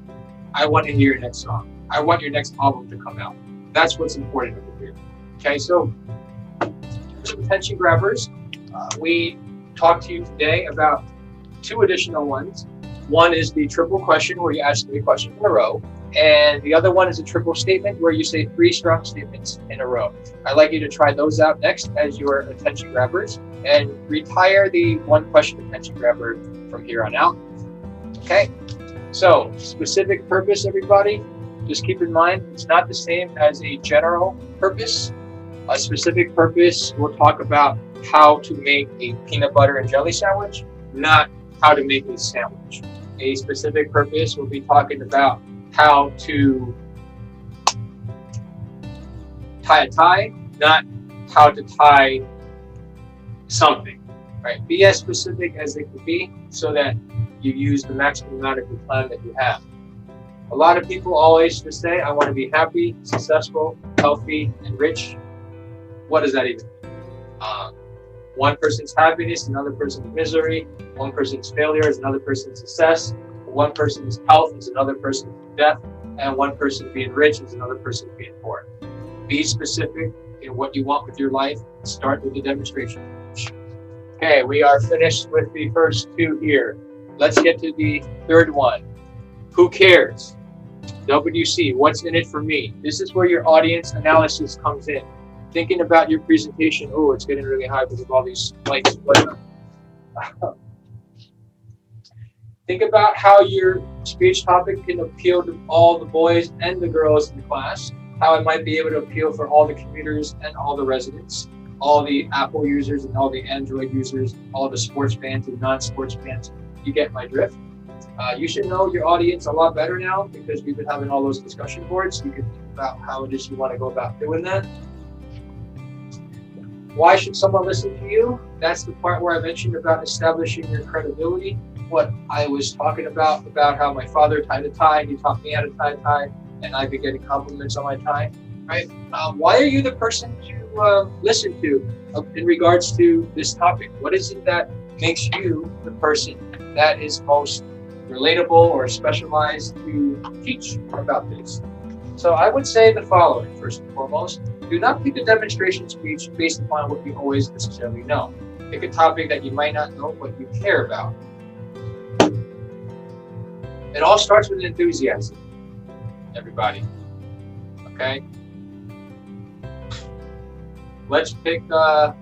I want to hear your next song. I want your next album to come out. That's what's important over here. Okay, so attention grabbers, we talked to you today about 2 additional ones. One is the triple question where you ask 3 questions in a row. And the other one is a triple statement where you say 3 strong statements in a row. I'd like you to try those out next as your attention grabbers and retire the 1 question attention grabber from here on out. Okay, so specific purpose, everybody. Just keep in mind, it's not the same as a general purpose. A specific purpose, we'll talk about how to make a peanut butter and jelly sandwich, not how to make a sandwich. A specific purpose will be talking about how to tie a tie, not how to tie something, right? Be as specific as it can be so that you use the maximum amount of your time that you have. A lot of people always just say, I want to be happy, successful, healthy, and rich. What does that even mean? One person's happiness, another person's misery. One person's failure is another person's success. One person's health is another person's death. And one person being rich is another person being poor. Be specific in what you want with your life. Start with the demonstration. Okay, we are finished with the first two here. Let's get to the third one. Who cares? WC, what's in it for me? This is where your audience analysis comes in. Thinking about your presentation. Oh, it's getting really high because of all these lights. Think about how your speech topic can appeal to all the boys and the girls in the class. How it might be able to appeal for all the commuters and all the residents, all the Apple users and all the Android users, all the sports fans and non-sports fans. You get my drift. You should know your audience a lot better now because we've been having all those discussion boards. You can think about how it is you want to go about doing that. Why should someone listen to you? That's the part where I mentioned about establishing your credibility. What I was talking about how my father tied a tie, he taught me how to tie a tie, and I've been getting compliments on my tie, right? Why are you the person to listen to in regards to this topic? What is it that makes you the person that is most relatable or specialized to teach about this? So I would say the following, first and foremost. Do not pick a demonstration speech based upon what you always necessarily know. Pick a topic that you might not know but you care about. It all starts with enthusiasm, everybody. Okay? Let's pick a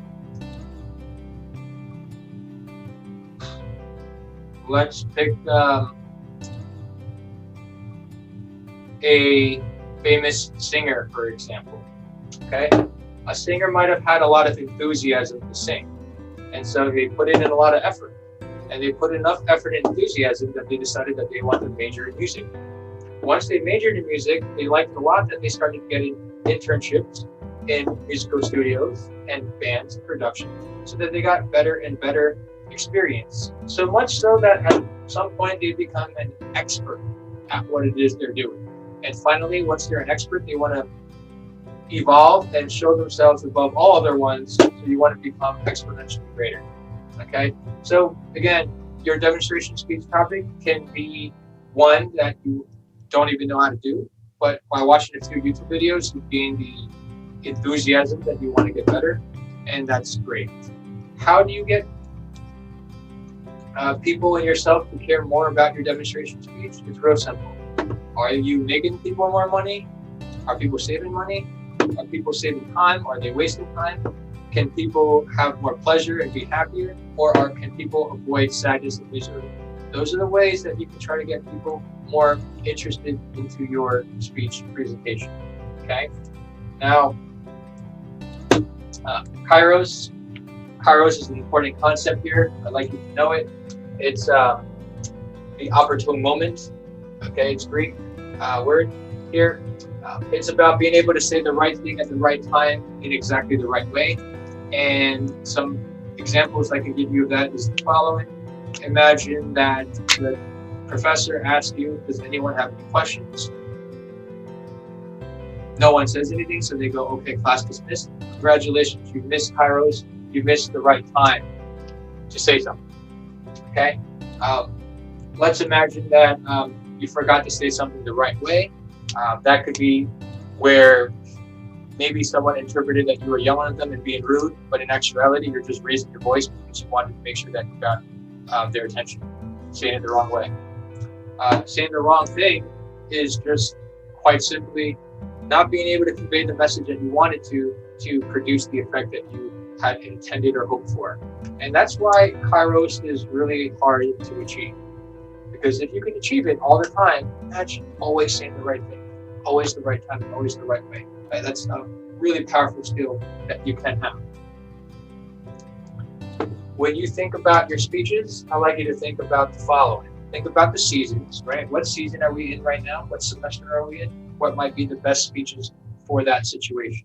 famous singer, for example. Okay, a singer might have had a lot of enthusiasm to sing, and so they put in a lot of effort, and they put enough effort and enthusiasm that they decided that they wanted to major in music. Once they majored in music, they liked it a lot that they started getting internships in musical studios and bands and production, so that they got better and better experience. So much so that at some point they become an expert at what it is they're doing. And finally, once they're an expert, they want to evolve and show themselves above all other ones, so you want to become exponentially greater. Okay, so again, your demonstration speech topic can be one that you don't even know how to do, but by watching a few YouTube videos, you gain the enthusiasm that you want to get better, and that's great. How do you get people and yourself to care more about your demonstration speech? It's real simple. Are you making people more money? Are people saving money? Are people saving time? Are they wasting time? Can people have more pleasure and be happier? Or can people avoid sadness and misery? Those are the ways that you can try to get people more interested into your speech presentation. Okay? Now, Kairos. Kairos is an important concept here. I'd like you to know it. It's the opportune moment. Okay, it's Greek word here. It's about being able to say the right thing at the right time in exactly the right way. And some examples I can give you of that is the following. Imagine that the professor asks you, does anyone have any questions? No one says anything, so they go, okay, class dismissed. Congratulations, you missed Kairos. You missed the right time to say something. Okay? Let's imagine that you forgot to say something the right way. That could be where maybe someone interpreted that you were yelling at them and being rude, but in actuality, you're just raising your voice because you wanted to make sure that you got their attention. Saying it the wrong way. Saying the wrong thing is just quite simply not being able to convey the message that you wanted to produce the effect that you had intended or hoped for. And that's why Kairos is really hard to achieve. Because if you can achieve it all the time, imagine always saying the right thing, always the right time, always the right way. Right? That's a really powerful skill that you can have. When you think about your speeches, I'd like you to think about the following. Think about the seasons, right? What season are we in right now? What semester are we in? What might be the best speeches for that situation?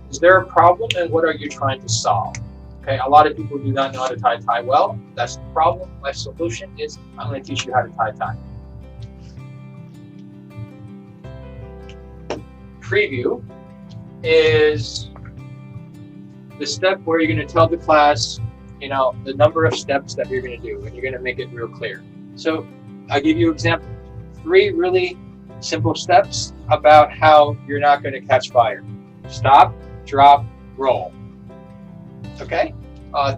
Is there a problem, and what are you trying to solve? Okay, a lot of people do not know how to tie a tie well. That's the problem. My solution is I'm going to teach you how to tie a tie. Preview is the step where you're going to tell the class, the number of steps that you're going to do, and you're going to make it real clear. So I'll give you an example. 3 really simple steps about how you're not going to catch fire. Stop, drop, roll. Okay?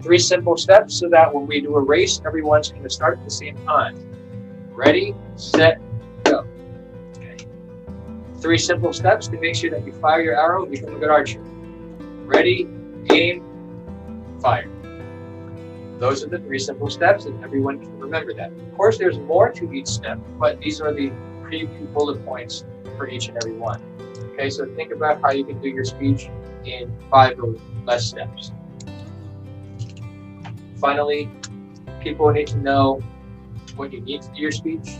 3 simple steps so that when we do a race, everyone's going to start at the same time. Ready, set, go. Okay. 3 simple steps to make sure that you fire your arrow and become a good archer. Ready, aim, fire. Those are the 3 simple steps, and everyone can remember that. Of course, there's more to each step, but these are the preview bullet points for each and every one. Okay, so think about how you can do your speech in 5 or less steps. Finally, people need to know what you need to do your speech,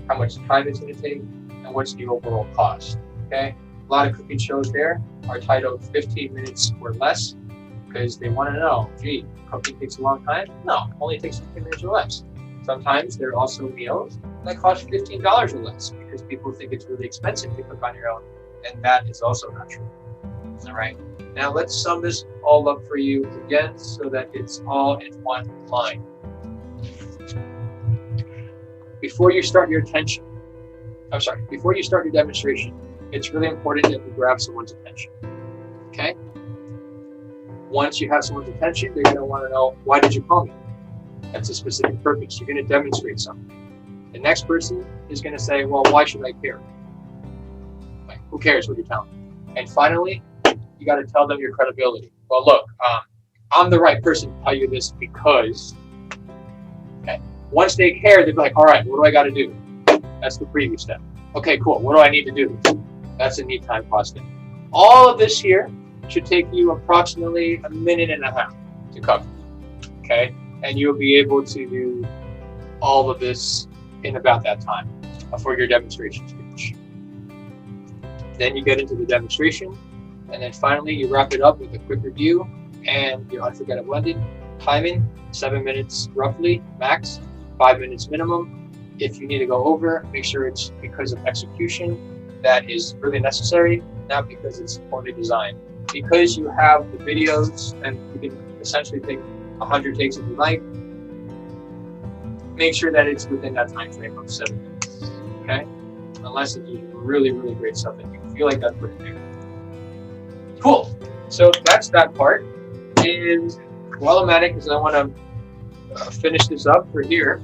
how much time it's going to take, and what's the overall cost. Okay, a lot of cooking shows there are titled 15 minutes or less because they want to know, gee, cooking takes a long time? No, it only takes 15 minutes or less. Sometimes there are also meals that cost $15 or less because people think it's really expensive to cook on your own, and that is also not true. All right, now let's sum this all up for you again so that it's all in one line. Before you start your demonstration, it's really important that you grab someone's attention. Okay? Once you have someone's attention, they're going to want to know, why did you call me? That's a specific purpose. You're going to demonstrate something. The next person is going to say, well, why should I care? Like, who cares what you're telling me? And finally, you got to tell them your credibility. Well, look, I'm the right person to tell you this because, okay. Once they care, they'll be like, all right, what do I got to do? That's the preview step. Okay, cool. What do I need to do? That's a need time pause step. All of this here should take you approximately 1.5 minutes to cover. Okay? And you'll be able to do all of this in about that time for your demonstration speech. Then you get into the demonstration, and then finally you wrap it up with a quick review and your unforgettable ending. Timing, 7 minutes roughly, max, 5 minutes minimum. If you need to go over, make sure it's because of execution that is really necessary, not because it's poorly designed. Because you have the videos and you can essentially take 100 takes if you like, make sure that it's within that time frame of 7 minutes, okay? Unless it's really, really great stuff and you feel like that's what it is. Cool. So that's that part. And while I'm at it, because I want to finish this up for here,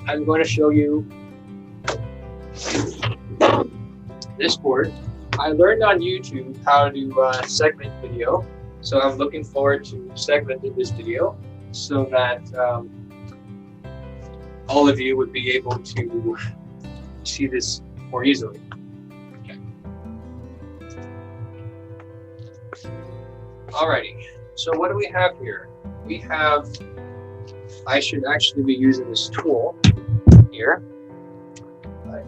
I'm going to show you this board. I learned on YouTube how to segment video, so I'm looking forward to segmenting this video so that all of you would be able to see this more easily. Okay. Alrighty, so what do we have here? We have, I should actually be using this tool here.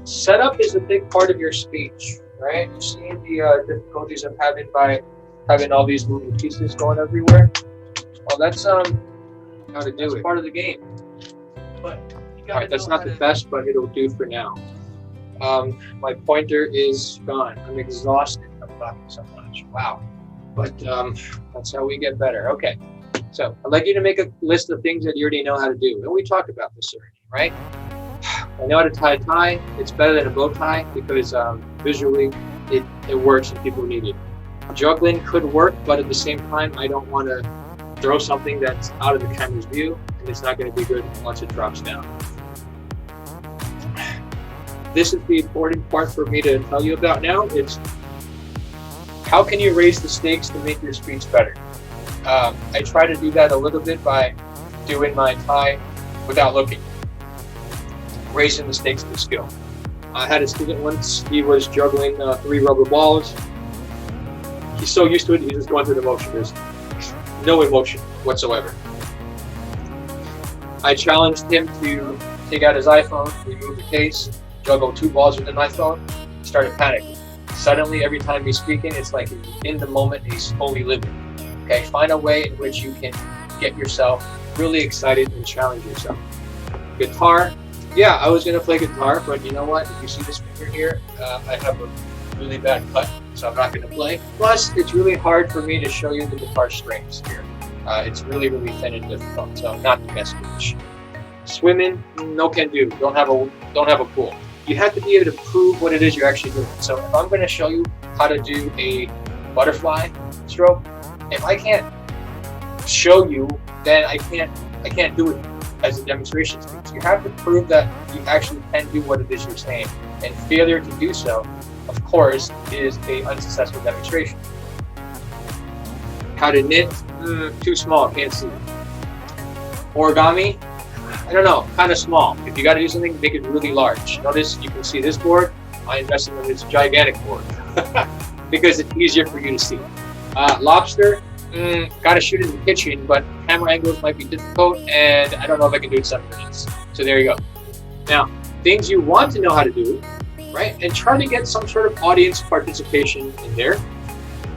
Setup is a big part of your speech, right? You see the difficulties I'm having by having all these moving pieces going everywhere? Well, that's how to do it. Part of the game. But all right, that's not the best, but it'll do for now. My pointer is gone. I'm exhausted from talking so much. Wow. But that's how we get better. Okay. So I'd like you to make a list of things that you already know how to do. And we talked about this already, right? I know how to tie a tie. It's better than a bow tie because visually it works and people need it. Juggling could work, but at the same time, I don't want to throw something that's out of the camera's view, and it's not going to be good once it drops down. This is the important part for me to tell you about now. It's how can you raise the stakes to make your speech better? I try to do that a little bit by doing my tie without looking. Raising the stakes of the skill. I had a student once, he was juggling 3 rubber balls. He's so used to it, he's just going through the motions. no emotion whatsoever. I challenged him to take out his iPhone, remove the case, juggle 2 balls with my phone, started panicking. Suddenly, every time he's speaking, it's like he's in the moment, he's fully living. Okay, find a way in which you can get yourself really excited and challenge yourself. Guitar, yeah, I was gonna play guitar, but you know what? If you see this finger here, I have a really bad cut, so I'm not gonna play. Plus, it's really hard for me to show you the guitar strings here. It's really, really thin and difficult, so not the best pitch. Swimming, no can do. Don't have a pool. You have to be able to prove what it is you're actually doing. So if I'm going to show you how to do a butterfly stroke, if I can't show you, then I can't do it as a demonstration speech. You have to prove that you actually can do what it is you're saying. And failure to do so, of course, is an unsuccessful demonstration. How to knit, too small, can't see it. Origami, I don't know, kind of small. If you got to do something, make it really large. Notice you can see this board. I invested in this gigantic board because it's easier for you to see. Lobster, got to shoot it in the kitchen, but camera angles might be difficult, and I don't know if I can do it 7 minutes. So there you go. Now, things you want to know how to do, right? And try to get some sort of audience participation in there.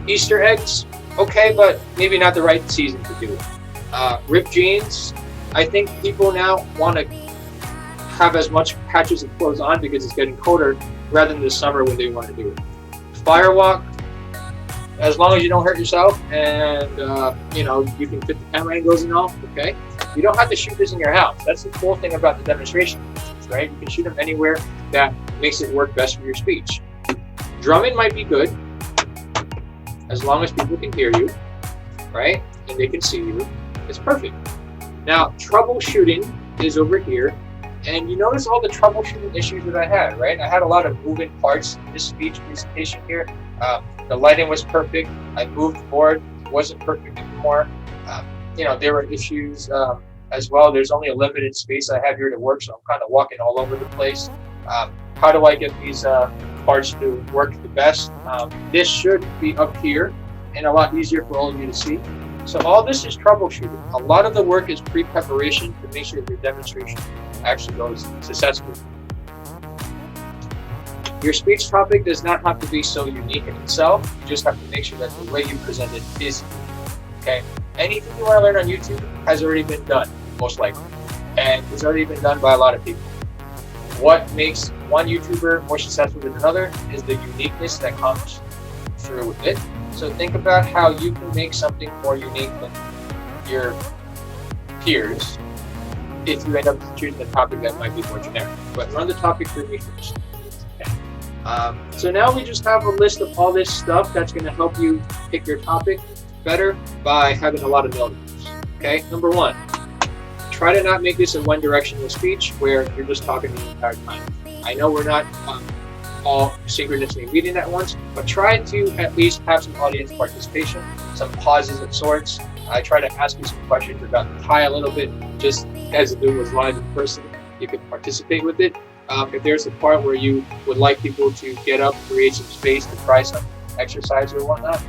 Easter eggs, okay, but maybe not the right season to do it. Ripped jeans, I think people now want to have as much patches of clothes on because it's getting colder rather than the summer when they want to do it. Firewalk, as long as you don't hurt yourself and you can fit the camera angles and all, okay? You don't have to shoot this in your house. That's the cool thing about the demonstration, right? You can shoot them anywhere that makes it work best for your speech. Drumming might be good as long as people can hear you, right? And they can see you. It's perfect. Now, troubleshooting is over here, and you notice all the troubleshooting issues that I had, right? I had a lot of moving parts in this speech presentation here. The lighting was perfect. I moved the board, it wasn't perfect anymore. There were issues as well. There's only a limited space I have here to work, so I'm kind of walking all over the place. How do I get these parts to work the best? This should be up here and a lot easier for all of you to see. So all this is troubleshooting. A lot of the work is pre-preparation to make sure that your demonstration actually goes successfully. Your speech topic does not have to be so unique in itself. You just have to make sure that the way you present it is unique. Okay? Anything you want to learn on YouTube has already been done, most likely. And it's already been done by a lot of people. What makes one YouTuber more successful than another is the uniqueness that comes through with it. So think about how you can make something more unique than your peers if you end up choosing a topic that might be more generic. But run the topic through me first. Okay. So now we just have a list of all this stuff that's going to help you pick your topic better by having a lot of notes. Okay, number 1, try to not make this a one-directional speech where you're just talking the entire time. I know we're not all synchronously reading at once, but try to at least have some audience participation, some pauses of sorts. I try to ask you some questions about the tie a little bit, just as if it was live in person. You can participate with it. If there's a part where you would like people to get up, create some space to try some exercise or whatnot,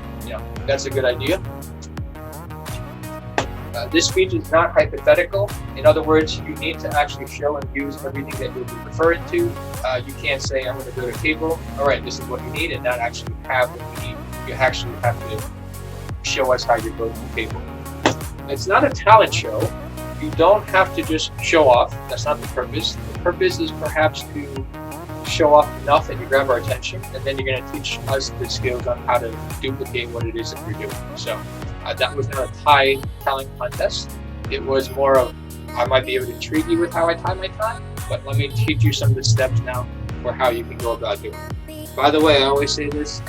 that's a good idea. This speech is not hypothetical. In other words, you need to actually show and use everything that you'll be referring to. You can't say, I'm going to build a table. All right, this is what you need, and not actually have what you need. You actually have to show us how you're building the table. It's not a talent show. You don't have to just show off. That's not the purpose. The purpose is perhaps to show off enough that you grab our attention, and then you're going to teach us the skills on how to duplicate what it is that you're doing. So that was not a tie talent contest. It was more of, I might be able to treat you with how I tie my tie, but let me teach you some of the steps now for how you can go about doing it. By the way, I always say this,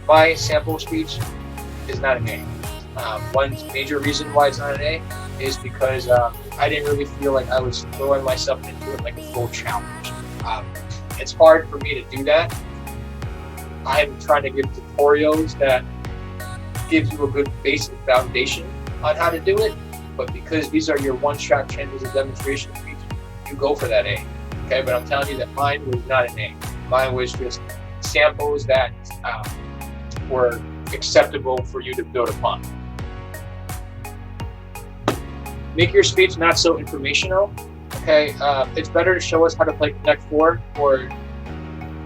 my sample speech is not an A. One major reason why it's not an A is because I didn't really feel like I was throwing myself into it like a full challenge. It's hard for me to do that. I'm trying to give tutorials that gives you a good basic foundation on how to do it, but because these are your one-shot chances of demonstration speech, you go for that A. Okay, but I'm telling you that mine was not an A. Mine was just samples that were acceptable for you to build upon. Make your speech not so informational. Okay, it's better to show us how to play Connect Four or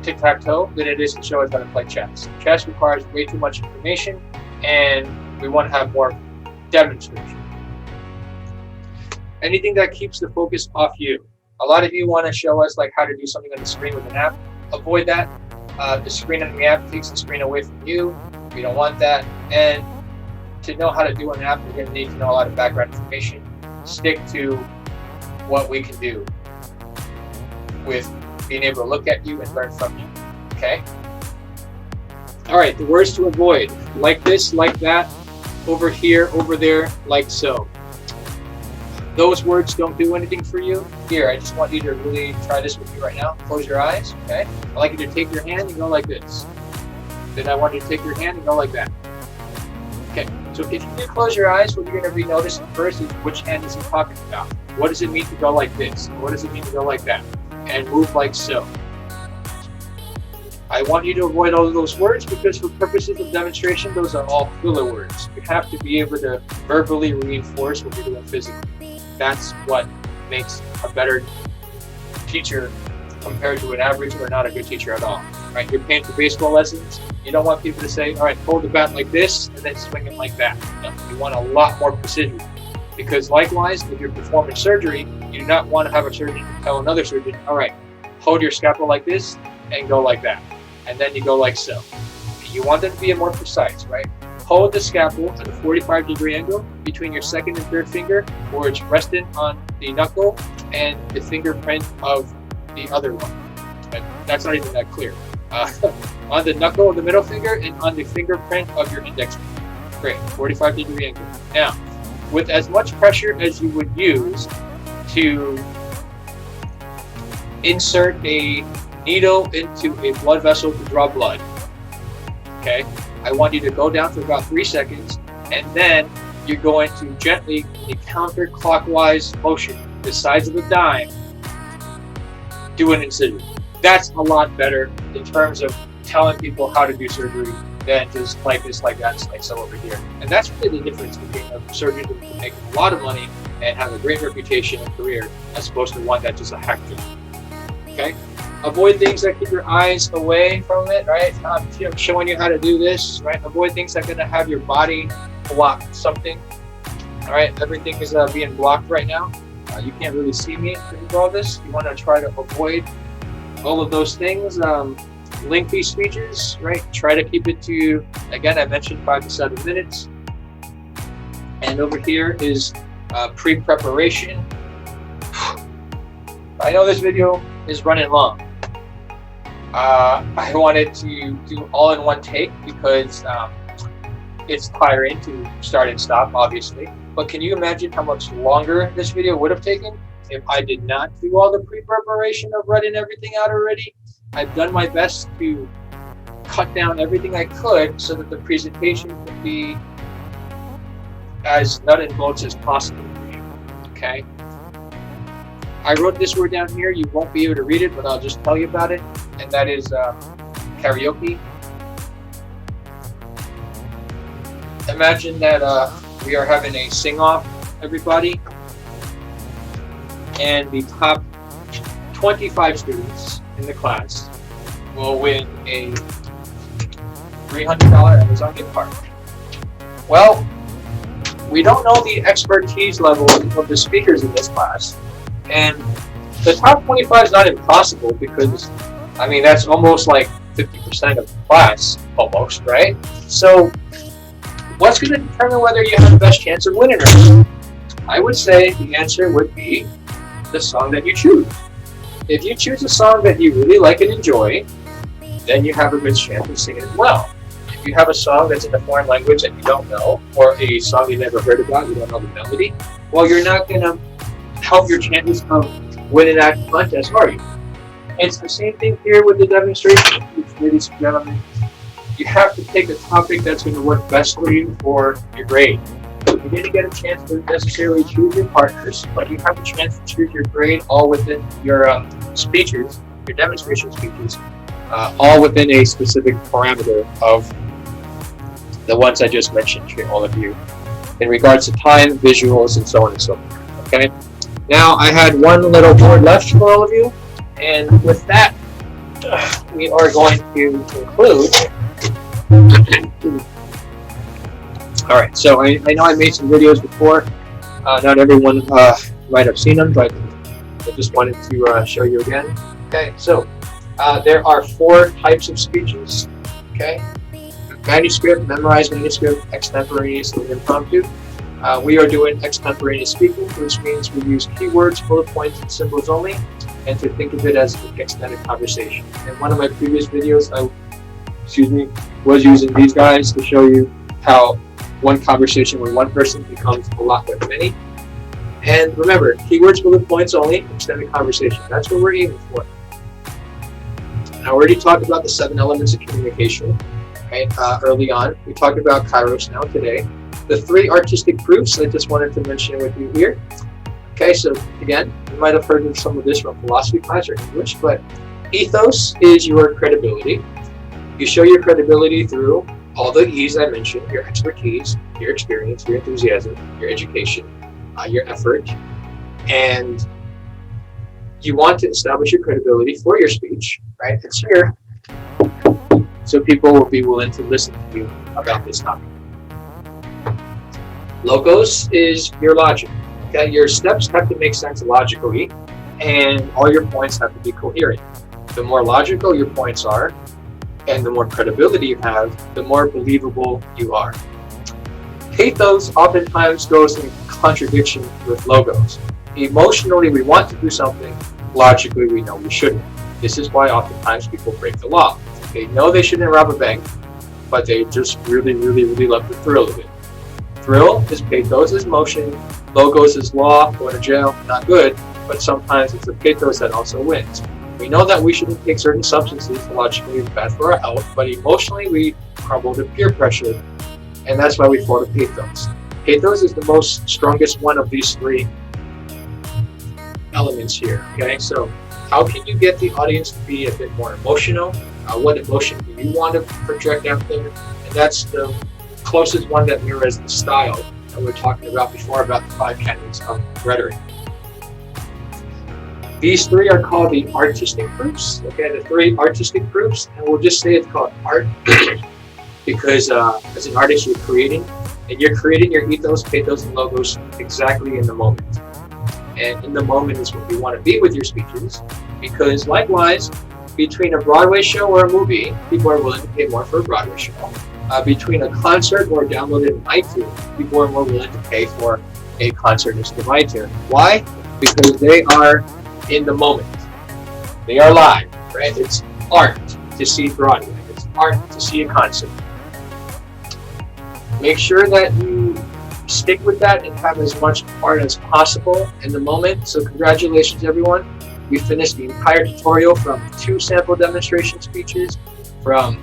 tic-tac-toe than it is to show us how to play chess. Chess requires way too much information, and we want to have more demonstration. Anything that keeps the focus off you. A lot of you want to show us like how to do something on the screen with an app. Avoid that. The screen on the app takes the screen away from you. We don't want that. And to know how to do an app, you're going to need to know a lot of background information. Stick to what we can do with being able to look at you and learn from you. Okay? All right, the words to avoid. Like this, like that, over here, over there, like so. Those words don't do anything for you. Here, I just want you to really try this with me right now. Close your eyes, okay? I'd like you to take your hand and go like this. Then I want you to take your hand and go like that. Okay, so if you do close your eyes, what you're going to be noticing first is which hand is he talking about. What does it mean to go like this? What does it mean to go like that? And move like so. I want you to avoid all of those words because for purposes of demonstration, those are all filler words. You have to be able to verbally reinforce what you're doing physically. That's what makes a better teacher compared to an average or not a good teacher at all. Right? You're paying for baseball lessons. You don't want people to say, all right, hold the bat like this and then swing it like that. No, you want a lot more precision. Because likewise, if you're performing surgery, you do not want to have a surgeon tell another surgeon, all right, hold your scalpel like this and go like that. And then you go like so. You want them to be more precise, right? Hold the scalpel at a 45-degree angle between your second and third finger, or it's resting on the knuckle and the fingerprint of the other one. And that's not even that clear. On the knuckle of the middle finger and on the fingerprint of your index finger. Great, 45-degree angle. Now, with as much pressure as you would use to insert a needle into a blood vessel to draw blood, okay? I want you to go down for about 3 seconds, and then you're going to gently, in a counterclockwise motion, the size of a dime, do an incision. That's a lot better in terms of telling people how to do surgery than just like this, like that, like so over here. And that's really the difference between a surgeon who can make a lot of money and have a great reputation and career as opposed to one that's just a hack job. Okay? Avoid things that keep your eyes away from it, right? Showing you how to do this, right? Avoid things that are going to have your body block something. All right, everything is being blocked right now. You can't really see me through all this. You want to try to avoid all of those things. Lengthy speeches, right? Try to keep it to, again, I mentioned 5 to 7 minutes. And over here is pre-preparation. I know this video is running long. I wanted to do all in one take because it's tiring to start and stop, obviously. But can you imagine how much longer this video would have taken if I did not do all the pre-preparation of writing everything out already? I've done my best to cut down everything I could so that the presentation could be as nut and bolts as possible for you, okay? I wrote this word down here. You won't be able to read it, but I'll just tell you about it. And that is karaoke. Imagine that we are having a sing-off, everybody. And the top 25 students in the class will win a $300 Amazon gift card. Well, we don't know the expertise level of the speakers in this class. And the top 25 is not impossible because, I mean, that's almost like 50% of the class, almost, right? So, what's going to determine whether you have the best chance of winning or not? I would say the answer would be the song that you choose. If you choose a song that you really like and enjoy, then you have a good chance of singing it well. If you have a song that's in a foreign language that you don't know, or a song you never heard about, you don't know the melody, well, you're not going to help your chances of winning that contest, are you? It's the same thing here with the demonstration, ladies and gentlemen. You have to take a topic that's going to work best for you for your grade. You didn't get a chance to necessarily choose your partners, but you have a chance to choose your grade all within your speeches, your demonstration speeches, all within a specific parameter of the ones I just mentioned to all of you in regards to time, visuals, and so on and so forth. Okay. Now I had one little board left for all of you, and with that, we are going to conclude. All right. So I know I made some videos before. Not everyone might have seen them, but I just wanted to show you again. Okay. So there are 4 types of speeches. Okay. Manuscript, memorized manuscript, extemporaneous, and impromptu. We are doing extemporaneous speaking, which means we use keywords, bullet points, and symbols only, and to think of it as an extended conversation. In one of my previous videos, I was using these guys to show you how one conversation with one person becomes a lot with many. And remember, keywords, bullet points only, extended conversation. That's what we're aiming for. I already talked about the 7 elements of communication. Right, early on. We talked about Kairos now today. The 3 artistic proofs, I just wanted to mention with you here. Okay, so again, you might have heard of some of this from philosophy class or English, but ethos is your credibility. You show your credibility through all the E's I mentioned, your expertise, your experience, your enthusiasm, your education, your effort, and you want to establish your credibility for your speech, right? It's here. So people will be willing to listen to you about this topic. Logos is your logic. Okay, your steps have to make sense logically, and all your points have to be coherent. The more logical your points are, and the more credibility you have, the more believable you are. Pathos oftentimes goes in contradiction with logos. Emotionally, we want to do something. Logically, we know we shouldn't. This is why oftentimes people break the law. They know they shouldn't rob a bank, but they just really, really, really love the thrill of it. Thrill is pathos, is motion. Logos is law, going to jail, not good, but sometimes it's the pathos that also wins. We know that we shouldn't take certain substances, logically it's bad for our health, but emotionally we crumble to peer pressure, and that's why we fall to pathos. Pathos is the most strongest one of these 3 elements here, okay? So how can you get the audience to be a bit more emotional? What emotion do you want to project out there? And that's the closest one that mirrors the style that we were talking about before about the 5 canons of rhetoric. These 3 are called the artistic proofs. Okay, the 3 artistic proofs, and we'll just say it's called art because as an artist you're creating, and you're creating your ethos, pathos, and logos exactly in the moment. And in the moment is what we want to be with your speeches, because likewise, between a Broadway show or a movie, people are willing to pay more for a Broadway show. Between a concert or downloaded an iTunes, people are more willing to pay for a concert instead of iTunes. Why? Because they are in the moment. They are live, right? It's art to see Broadway. It's art to see a concert. Make sure that you stick with that and have as much art as possible in the moment. So congratulations, everyone. We finished the entire tutorial from 2 sample demonstration speeches, from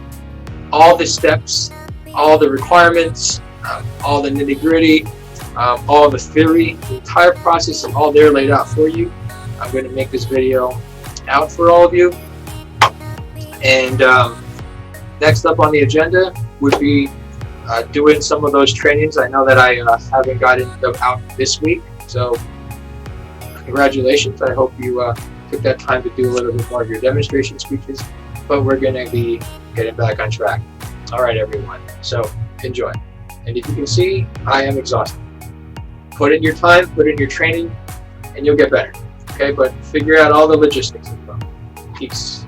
all the steps, all the requirements, all the nitty-gritty, all the theory. The entire process is all there laid out for you. I'm going to make this video out for all of you. And next up on the agenda would be doing some of those trainings. I know that I haven't gotten them out this week, so congratulations. I hope you took that time to do a little bit more of your demonstration speeches, but we're going to be getting back on track. All right, everyone. So enjoy. And if you can see, I am exhausted. Put in your time, put in your training, and you'll get better. Okay, but figure out all the logistics of them. Peace.